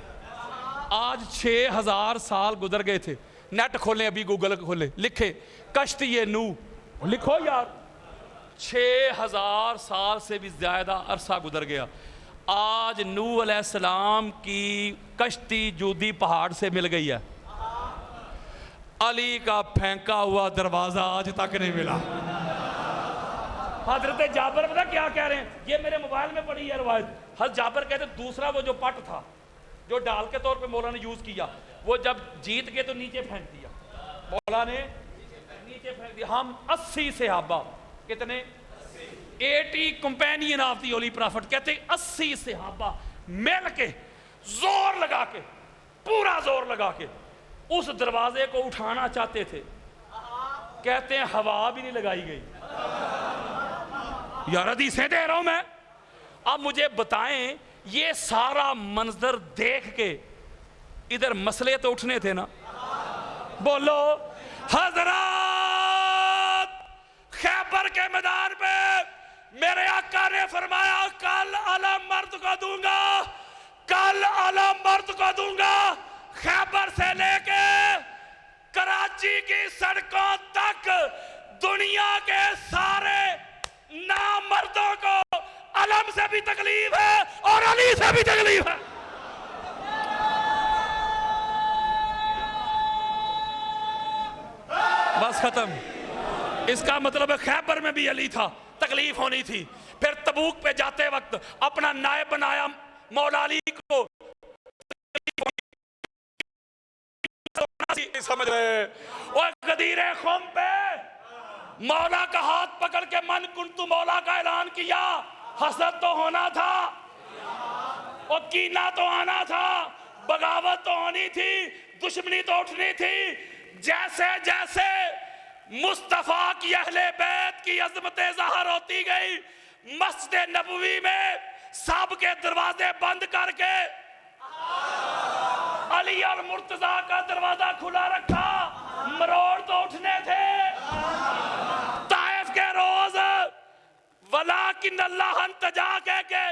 A: آج 6000 سال گزر گئے تھے، نیٹ کھولیں، ابھی گوگل کھولیں، لکھیں کشتی نوح، لکھو یار، 6000 سال سے بھی زیادہ عرصہ گزر گیا۔ آج نوح علیہ السلام کی کشتی جودی پہاڑ سے مل گئی ہے، علی کا پھینکا ہوا دروازہ آج تک نہیں ملا۔ حضرت جابر پتہ کیا کہہ رہے ہیں؟ یہ میرے موبائل میں پڑی ہے روایت۔ حضرت جابر کہتے ہیں دوسرا وہ جو پٹ تھا جو ڈال کے طور پہ مولا نے یوز کیا، وہ جب جیت گئے تو نیچے پھینک دیا، مولا نے نیچے پھینک دیا۔ ہم 80 صحابہ، کتنے؟ 80 companion of the Holi profit, کہتے ہیں 80 صحابہ مل کے زور لگا کے، پورا زور لگا کے اس دروازے کو اٹھانا چاہتے تھے، کہتے ہیں ہوا بھی نہیں لگائی گئی۔ یار حدیثیں دے رہا ہوں میں۔ اب مجھے بتائیں، یہ سارا منظر دیکھ کے ادھر مسئلے تو اٹھنے تھے نا؟ بولو، حضرات خیبر کے میدان پہ میرے آقا نے فرمایا کل علم مرد کو دوں گا، کل علم مرد کو دوں گا۔ خیبر سے لے کے کراچی کی سڑکوں تک دنیا کے سارے نامردوں کو علم سے بھی تکلیف ہے اور علی سے بھی تکلیف ہے۔ بس ختم۔ اس کا مطلب ہے خیبر میں بھی علی تھا، تکلیف ہونی تھی۔ پھر تبوک پہ جاتے وقت اپنا نائب بنایا مولا علی کو، نہیں سمجھ رہے؟ اور غدیر خم پہ مولا کا ہاتھ پکڑ کے من کنتو مولا کا اعلان کیا. حسد تو ہونا تھا اور کینہ تو آنا تھا, بغاوت تو ہونی تھی, دشمنی تو اٹھنی تھی. جیسے جیسے مصطفیٰ کی اہل بیت کی عظمتیں ظاہر ہوتی گئی, مسجد نبوی میں سب کے دروازے بند کر کے علی اور مرتضیٰ کا دروازہ کھلا رکھا. مروڑ تو اٹھنے تھے. طائف کے روز ولیکن اللہ انتجا کہہ کے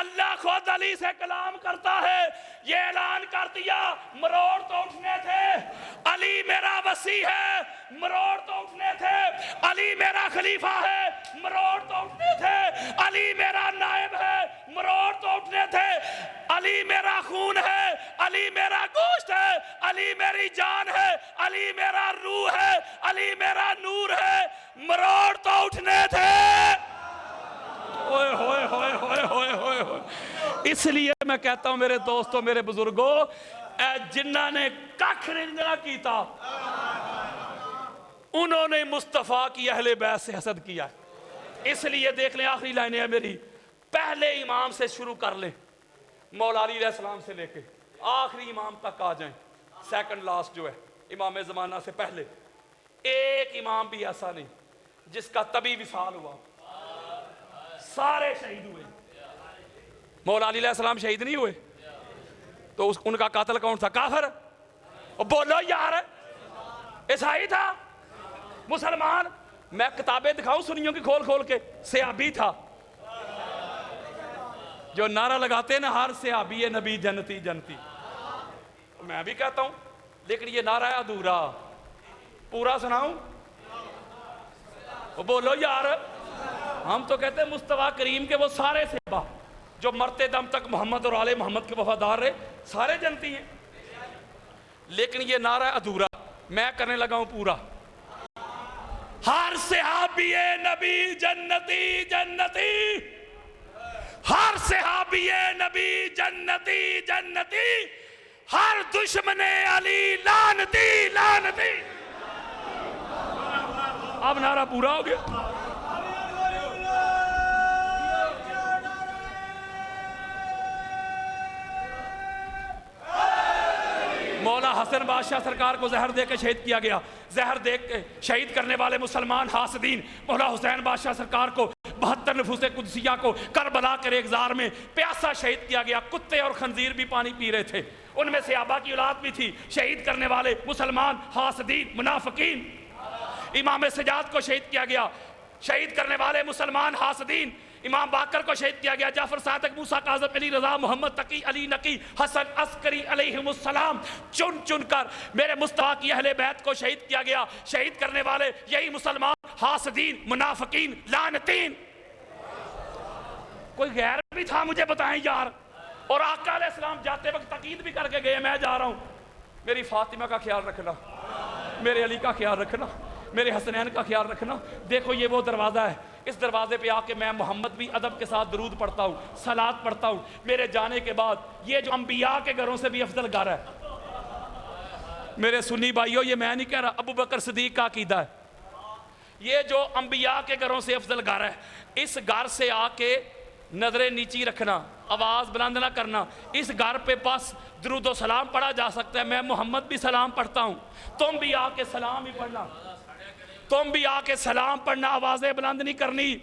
A: اللہ خود علی سے کلام کرتا ہے, یہ اعلان کر دیا مروڑ تو اٹھنے تھے. علی میرا وسیع ہے, مروڑ تو اٹھنے تھے. علی میرا خلیفہ ہے, مروڑ تو اٹھنے تھے. علی میرا نائب ہے, مروڑ تو اٹھنے تھے. علی میرا خون ہے, علی میرا گوشت ہے, علی میری جان ہے, علی میرا روح ہے, علی میرا نور ہے, مروڑ تو اٹھنے تھے. ہوئے ہوئے ہوئے ہوئے ہوئے ہوئے ہوئے. اس لیے میں کہتا ہوں میرے دوستوں, میرے بزرگوں, اے جنہ نے ککھ نہیں کیتا, انہوں نے مصطفیٰ کی اہل بیت سے حسد کیا. اس لیے دیکھ لیں, آخری لائنیں ہیں میری, پہلے امام سے شروع کر لیں, مولا علی علیہ السلام سے لے کے آخری امام تک آ جائیں. سیکنڈ لاسٹ جو ہے امام زمانہ سے پہلے, ایک امام بھی ایسا نہیں جس کا طبی وصال ہوا. سارے شہید ہوئے. مولا علی علیہ السلام شہید نہیں ہوئے تو ان کا قاتل کون تھا؟ کافر. بولو یار, عیسائی تھا, مسلمان؟ میں کتابیں دکھاؤں سنیوں کی کھول کھول کے. صحابی تھا. جو نعرہ لگاتے ہیں نا, ہر صحابی نبی جنتی جنتی, میں بھی کہتا ہوں, لیکن یہ نعرہ ہے ادھورا. پورا سناؤں؟ بولو یار. ہم تو کہتے ہیں مصطفیٰ کریم کے وہ سارے صحابہ جو مرتے دم تک محمد اور آل محمد کے وفادار رہے, سارے جنتی ہیں. لیکن یہ نعرہ ادھورا, میں کرنے لگا ہوں پورا. ہر صحابی نبی جنتی جنتی, ہر صحابی نبی جنتی جنتی, ہر دشمن علی لعنتی لعنتی. اب نعرہ پورا ہو گیا. مولا حسن بادشاہ سرکار کو زہر دے کے شہید کیا گیا. زہر دے کے شہید کرنے والے مسلمان حاسدین مولا حسین بادشاہ سرکار کو 72 نفوس قدسیہ کو کربلا کے ریگزار میں پیاسا شہید کیا گیا. کتے اور خنزیر بھی پانی پی رہے تھے, ان میں صحابہ کی اولاد بھی تھی. شہید کرنے والے مسلمان حاسدین منافقین. امام سجاد کو شہید کیا گیا. شہید کرنے والے مسلمان حاسدین. امام باقر کو شہید کیا گیا. جعفر صادق, موسیٰ کاظم, علی رضا, محمد تقی, علی نقی, حسن عسکری علیہم السلام چن چن کر میرے مصطفیٰ کی اہل بیت کو شہید کیا گیا. شہید کرنے والے یہی مسلمان حاسدین منافقین لعنتین. کوئی غیر بھی تھا مجھے بتائیں یار. اور آقا علیہ السلام جاتے وقت تقید بھی کر کے گئے, میں جا رہا ہوں, میری فاطمہ کا خیال رکھنا, میرے علی کا خیال رکھنا, میرے حسنین کا خیال رکھنا. دیکھو یہ وہ دروازہ ہے, اس دروازے پہ آ کے میں محمد بھی ادب کے ساتھ درود پڑھتا ہوں, صلات پڑھتا ہوں. میرے جانے کے بعد یہ جو انبیاء کے گھروں سے بھی افضل گھر ہے. میرے سنی بھائیوں, یہ میں نہیں کہہ رہا, ابو بکر صدیق کا عقیدہ ہے. یہ جو انبیاء کے گھروں سے افضل گھر ہے, اس گھر سے آ کے نظریں نیچی رکھنا, آواز بلند نہ کرنا. اس گھر پہ بس درود و سلام پڑھا جا سکتا ہے. میں محمد بھی سلام پڑھتا ہوں, تم بھی آ کے سلام ہی پڑھنا, تم بھی آ کے سلام پڑھنا, آوازیں بلند نہیں کرنی.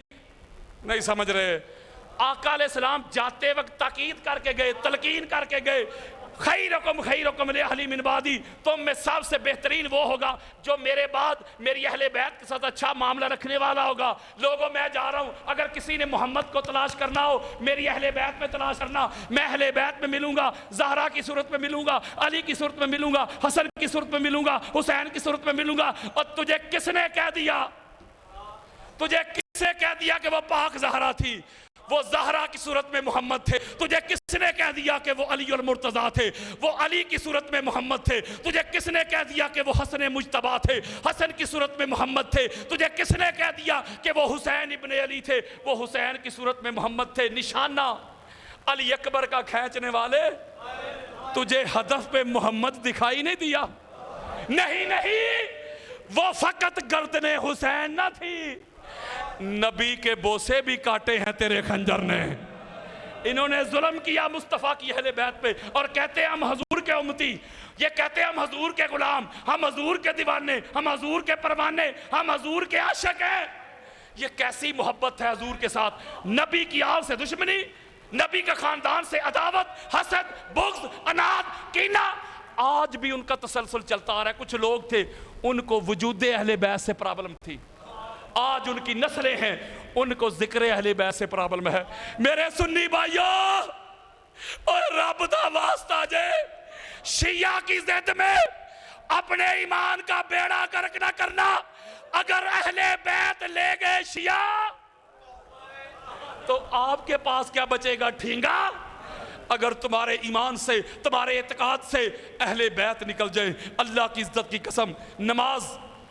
A: نہیں سمجھ رہے؟ آقا علیہ السلام جاتے وقت تاکید کر کے گئے, تلقین کر کے گئے, خیرکم لأہلی من بعدی, تم میں سب سے بہترین وہ ہوگا جو میرے بعد میری اہل بیت کے ساتھ اچھا معاملہ رکھنے والا ہوگا. لوگوں, میں جا رہا ہوں, اگر کسی نے محمد کو تلاش کرنا ہو, میری اہل بیت میں تلاش کرنا. میں اہل بیت میں ملوں گا, زہرا کی صورت میں ملوں گا, علی کی صورت میں ملوں گا, حسن کی صورت میں ملوں گا, حسین کی صورت میں ملوں گا. اور تجھے کس نے کہہ دیا, تجھے کس نے کہہ دیا کہ وہ پاک زہرا تھی؟ وہ زہرا کی صورت میں محمد تھے. تجھے کس نے کہہ دیا کہ وہ علی المرتضیٰ تھے؟ وہ علی کی صورت میں محمد تھے. تجھے کس نے کہہ دیا کہ وہ حسن مجتبیٰ تھے؟ حسن کی صورت میں محمد تھے. تجھے کس نے کہہ دیا کہ وہ حسین ابن علی تھے؟ وہ حسین کی صورت میں محمد تھے. نشانہ علی اکبر کا کھینچنے والے, تجھے ہدف پہ محمد دکھائی نہیں دیا؟ نہیں نہیں، وہ فقط گردن حسین نہ تھی، نبی کے بوسے بھی کاٹے ہیں تیرے خنجر نے۔ انہوں نے ظلم کیا مصطفیٰ کی اہل بیت پہ، اور کہتے ہیں ہم حضور کے امتی، یہ کہتے ہیں ہم حضور کے غلام، ہم حضور کے دیوانے، ہم حضور کے پروانے، ہم حضور کے عاشق ہیں۔ یہ کیسی محبت ہے حضور کے ساتھ؟ نبی کی آل سے دشمنی، نبی کا خاندان سے عداوت، حسد، بغض، عناد، کینہ، آج بھی ان کا تسلسل چلتا آ رہا ہے۔ کچھ لوگ تھے ان کو وجود اہل بیت سے پرابلم تھی، آج ان کی نسلیں ہیں ان کو ذکر اہل بیت سے پرابلم ہے۔ میرے سنی بھائیوں، اور رب دا واسطہ جے شیعہ کی ضد میں اپنے ایمان کا بیڑا غرق نہ کرنا۔ اگر اہل بیت لے گئے شیعہ تو آپ کے پاس کیا بچے گا؟ ٹھینگا۔ اگر تمہارے ایمان سے، تمہارے اعتقاد سے اہل بیت نکل جائے، اللہ کی عزت کی قسم، نماز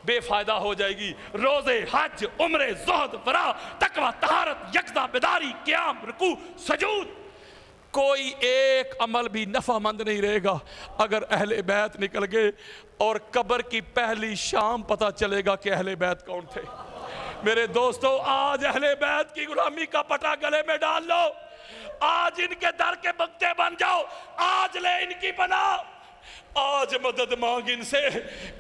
A: بے فائدہ ہو جائے گی، روزے، حج، عمرے، زہد، ورع، تقوی، طہارت، یکتا، بیداری، قیام، رکوع، سجود، کوئی ایک عمل بھی نفع مند نہیں رہے گا اگر اہل بیت نکل گئے۔ اور قبر کی پہلی شام پتہ چلے گا کہ اہل بیت کون تھے۔ میرے دوستو، آج اہل بیت کی غلامی کا پٹا گلے میں ڈال لو، آج ان کے در کے بکتے بن جاؤ، آج لے ان کی پناہ، آج مدد مانگ ان سے۔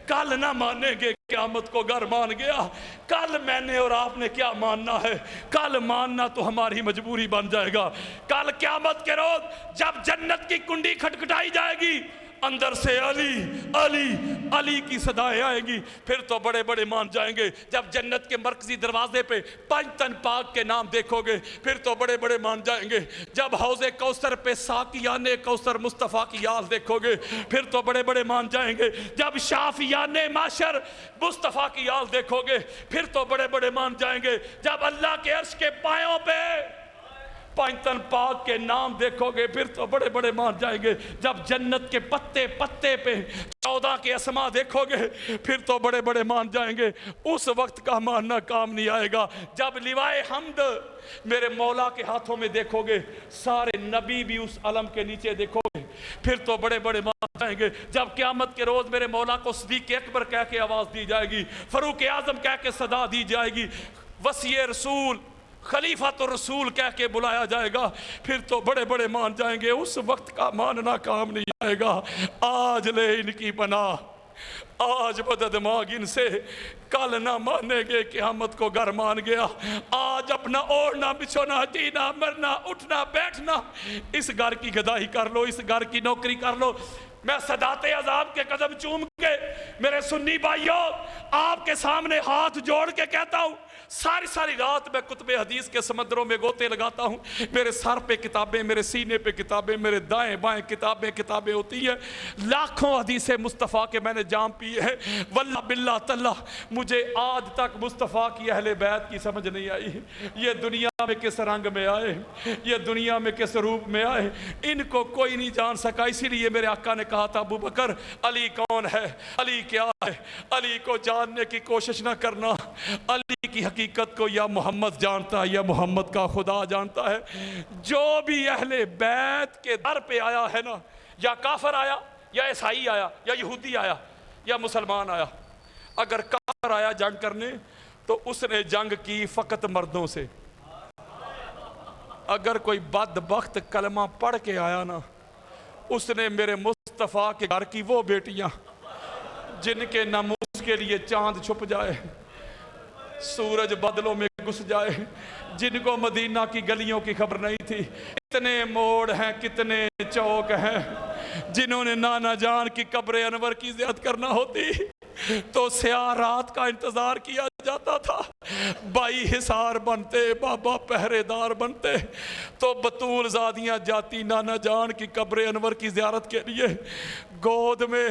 A: کل نہ مانیں گے، قیامت کو گر مان گیا۔ کل میں نے اور آپ نے کیا ماننا ہے؟ کل ماننا تو ہماری مجبوری بن جائے گا۔ کل قیامت کے روز جب جنت کی کنڈی کھٹکھٹائی جائے گی، اندر سے علی علی علی کی صدائیں آئیں گی، پھر تو بڑے بڑے مان جائیں گے۔ جب جنت کے مرکزی دروازے پہ پنجتن پاک کے نام دیکھو گے، پھر تو بڑے بڑے مان جائیں گے۔ جب حوض کوثر پہ ساقیان کوثر مصطفیٰ کی یال دیکھو گے، پھر تو بڑے بڑے مان جائیں گے۔ جب شافیان معاشر مصطفیٰ کی یال دیکھو گے، پھر تو بڑے بڑے مان جائیں گے۔ جب اللہ کے عرش کے پایوں پہ پنجتن پاک کے نام دیکھو گے، پھر تو بڑے بڑے مان جائیں گے۔ جب جنت کے پتے پتے پہ 14 کے اسما دیکھو گے، پھر تو بڑے بڑے مان جائیں گے۔ اس وقت کا ماننا کام نہیں آئے گا۔ جب لوائے حمد میرے مولا کے ہاتھوں میں دیکھو گے، سارے نبی بھی اس علم کے نیچے دیکھو گے، پھر تو بڑے بڑے مان جائیں گے۔ جب قیامت کے روز میرے مولا کو صدیق اکبر کہہ کے آواز دی جائے گی، فاروق اعظم کہہ کے صدا دی جائے گی، وصی رسول، خلیفۃ الرسول کہہ کے بلایا جائے گا، پھر تو بڑے بڑے مان جائیں گے۔ اس وقت کا ماننا کام نہیں آئے گا۔ آج لے ان کی پناہ، آج مدد مانگ ان سے، کل نہ مانیں گے، قیامت کو گر مان گیا۔ آج اپنا اوڑھنا بچھونا، جینا مرنا، اٹھنا بیٹھنا، اس گھر کی گدائی کر لو، اس گھر کی نوکری کر لو۔ میں صدات عذاب کے قدم چوم کے میرے سنی بھائیوں آپ کے سامنے ہاتھ جوڑ کے کہتا ہوں، ساری رات میں کتب حدیث کے سمندروں میں گوتے لگاتا ہوں، میرے سر پہ کتابیں، میرے سینے پہ کتابیں، میرے دائیں بائیں کتابیں ہوتی ہیں، لاکھوں حدیث مصطفیٰ کے میں نے جام پیے ہیں۔ واللہ باللہ تاللہ مجھے آج تک مصطفیٰ کی اہل بیت کی سمجھ نہیں آئی، یہ دنیا میں کس رنگ میں آئے، یہ دنیا میں کس روپ میں آئے، ان کو کوئی نہیں جان سکا۔ اسی لیے میرے آقا نے کہا تھا، ابو بکر علی کون ہے، علی کیا ہے، علی کو جاننے کی کوشش نہ کرنا، علی کی حقیقت کو یا محمد جانتا ہے یا محمد کا خدا جانتا ہے۔ جو بھی اہل بیت کے در پہ آیا ہے نا، یا کافر آیا یا عیسائی آیا یا یہودی آیا یا مسلمان آیا، اگر کافر آیا جنگ کرنے تو اس نے جنگ کی فقط مردوں سے۔ اگر کوئی بدبخت کلمہ پڑھ کے آیا نا، اس نے میرے مصطفیٰ کے گھر کی وہ بیٹیاں جن کے ناموس کے لیے چاند چھپ جائے، سورج بادلوں میں گھس جائے، جن کو مدینہ کی گلیوں کی خبر نہیں تھی، کتنے موڑ ہیں، کتنے چوک ہیں، جنہوں نے نانا جان کی قبر انور کی زیارت کرنا ہوتی تو سیاہ رات کا انتظار کیا جاتا تھا، بائی حصار بنتے، بابا پہرے دار بنتے، تو بطول زادیاں جاتی نانا جان کی قبر انور کی زیارت کے لیے، گود میں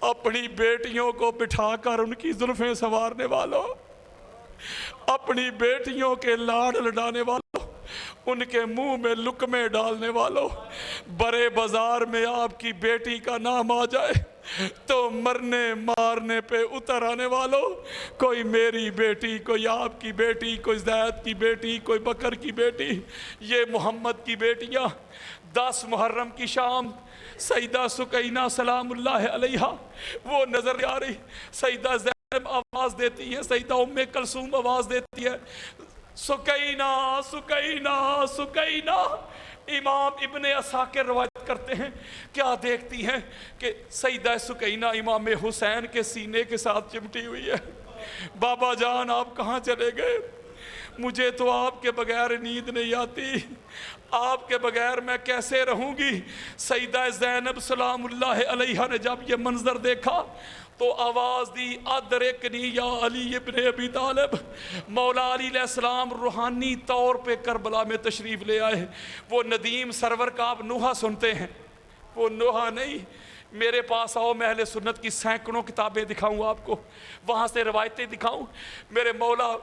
A: اپنی بیٹیوں کو بٹھا کر ان کی زلفیں سنوارنے والوں، اپنی بیٹیوں کے لاڈ لڈانے والوں، ان کے منہ میں لقمے ڈالنے والوں، برے بازار میں آپ کی بیٹی کا نام آ جائے تو مرنے مارنے پہ اتر آنے والوں، کوئی میری بیٹی، کوئی آپ کی بیٹی، کوئی زید کی بیٹی، کوئی بکر کی بیٹی، یہ محمد کی بیٹیاں 10 محرم کی شام سیدہ سکینہ سلام اللہ علیہا وہ نظر آ رہی، سیدہ زینب آواز دیتی ہے، سیدہ ام کلثوم آواز دیتی ہے، سکینہ سکینہ سکینہ۔ امام ابن عساکر روایت کرتے ہیں، کیا دیکھتی ہیں کہ سیدہ سکینہ امام حسین کے سینے کے ساتھ چمٹی ہوئی ہے۔ بابا جان آپ کہاں چلے گئے؟ مجھے تو آپ کے بغیر نیند نہیں آتی، آپ کے بغیر میں کیسے رہوں گی؟ سیدہ زینب سلام اللہ علیہا نے جب یہ منظر دیکھا تو آواز دی، ادرکنی یا علی ابن ابی طالب۔ مولا علی علیہ السلام روحانی طور پہ کربلا میں تشریف لے آئے۔ وہ ندیم سرور کا آپ نوحہ سنتے ہیں، وہ نوحہ نہیں، میرے پاس آؤ، میں اہل سنت کی سینکڑوں کتابیں دکھاؤں آپ کو، وہاں سے روایتیں دکھاؤں۔ میرے مولا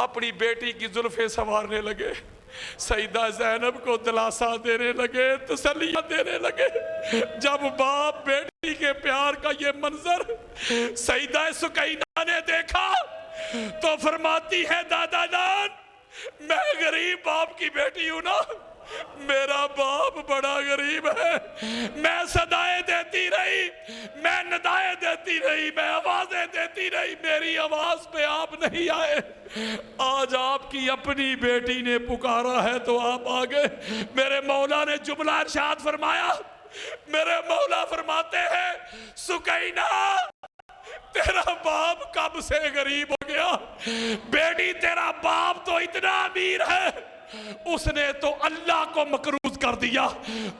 A: اپنی بیٹی کی زلفیں سنوارنے لگے، سیدہ زینب کو دلاسا دینے لگے، تسلیہ دینے لگے۔ جب باپ بیٹی کے پیار کا یہ منظر سیدہ سکینہ نے دیکھا تو فرماتی ہے، دادا جان میں غریب باپ کی بیٹی ہوں نا، میرا باپ بڑا غریب ہے، میں صدائیں دیتی رہی، میں ندائیں دیتی رہی، میں آوازیں دیتی رہی، میری آواز پہ آپ نہیں آئے، آج آپ کی اپنی بیٹی نے پکارا ہے تو آپ آگے۔ میرے مولا نے جملہ ارشاد فرمایا، میرے مولا فرماتے ہیں، سکینہ تیرا باپ کب سے غریب ہو گیا؟ بیٹی تیرا باپ تو اتنا امیر ہے، اس نے تو اللہ کو مقروض کر دیا۔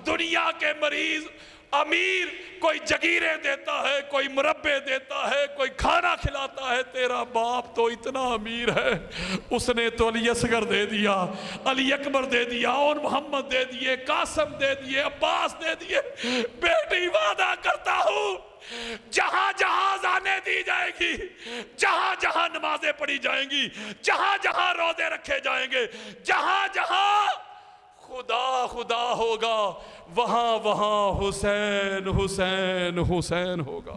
A: دنیا کے مریض امیر کوئی جگیریں دیتا ہے، کوئی مربے دیتا ہے، کوئی کھانا کھلاتا ہے، تیرا باپ تو اتنا امیر ہے، اس نے تو علی اصغر دے دیا، علی اکبر دے دیا، اور محمد دے دیے، قاسم دے دیے، عباس دے دیے۔ بیٹی وعدہ کرتا ہوں جہاں جہاں اذانیں دی جائے گی، جہاں جہاں نمازیں پڑھی جائیں گی، جہاں جہاں روزے رکھے جائیں گے، جہاں جہاں خدا خدا ہوگا، وہاں وہاں حسین حسین حسین ہوگا۔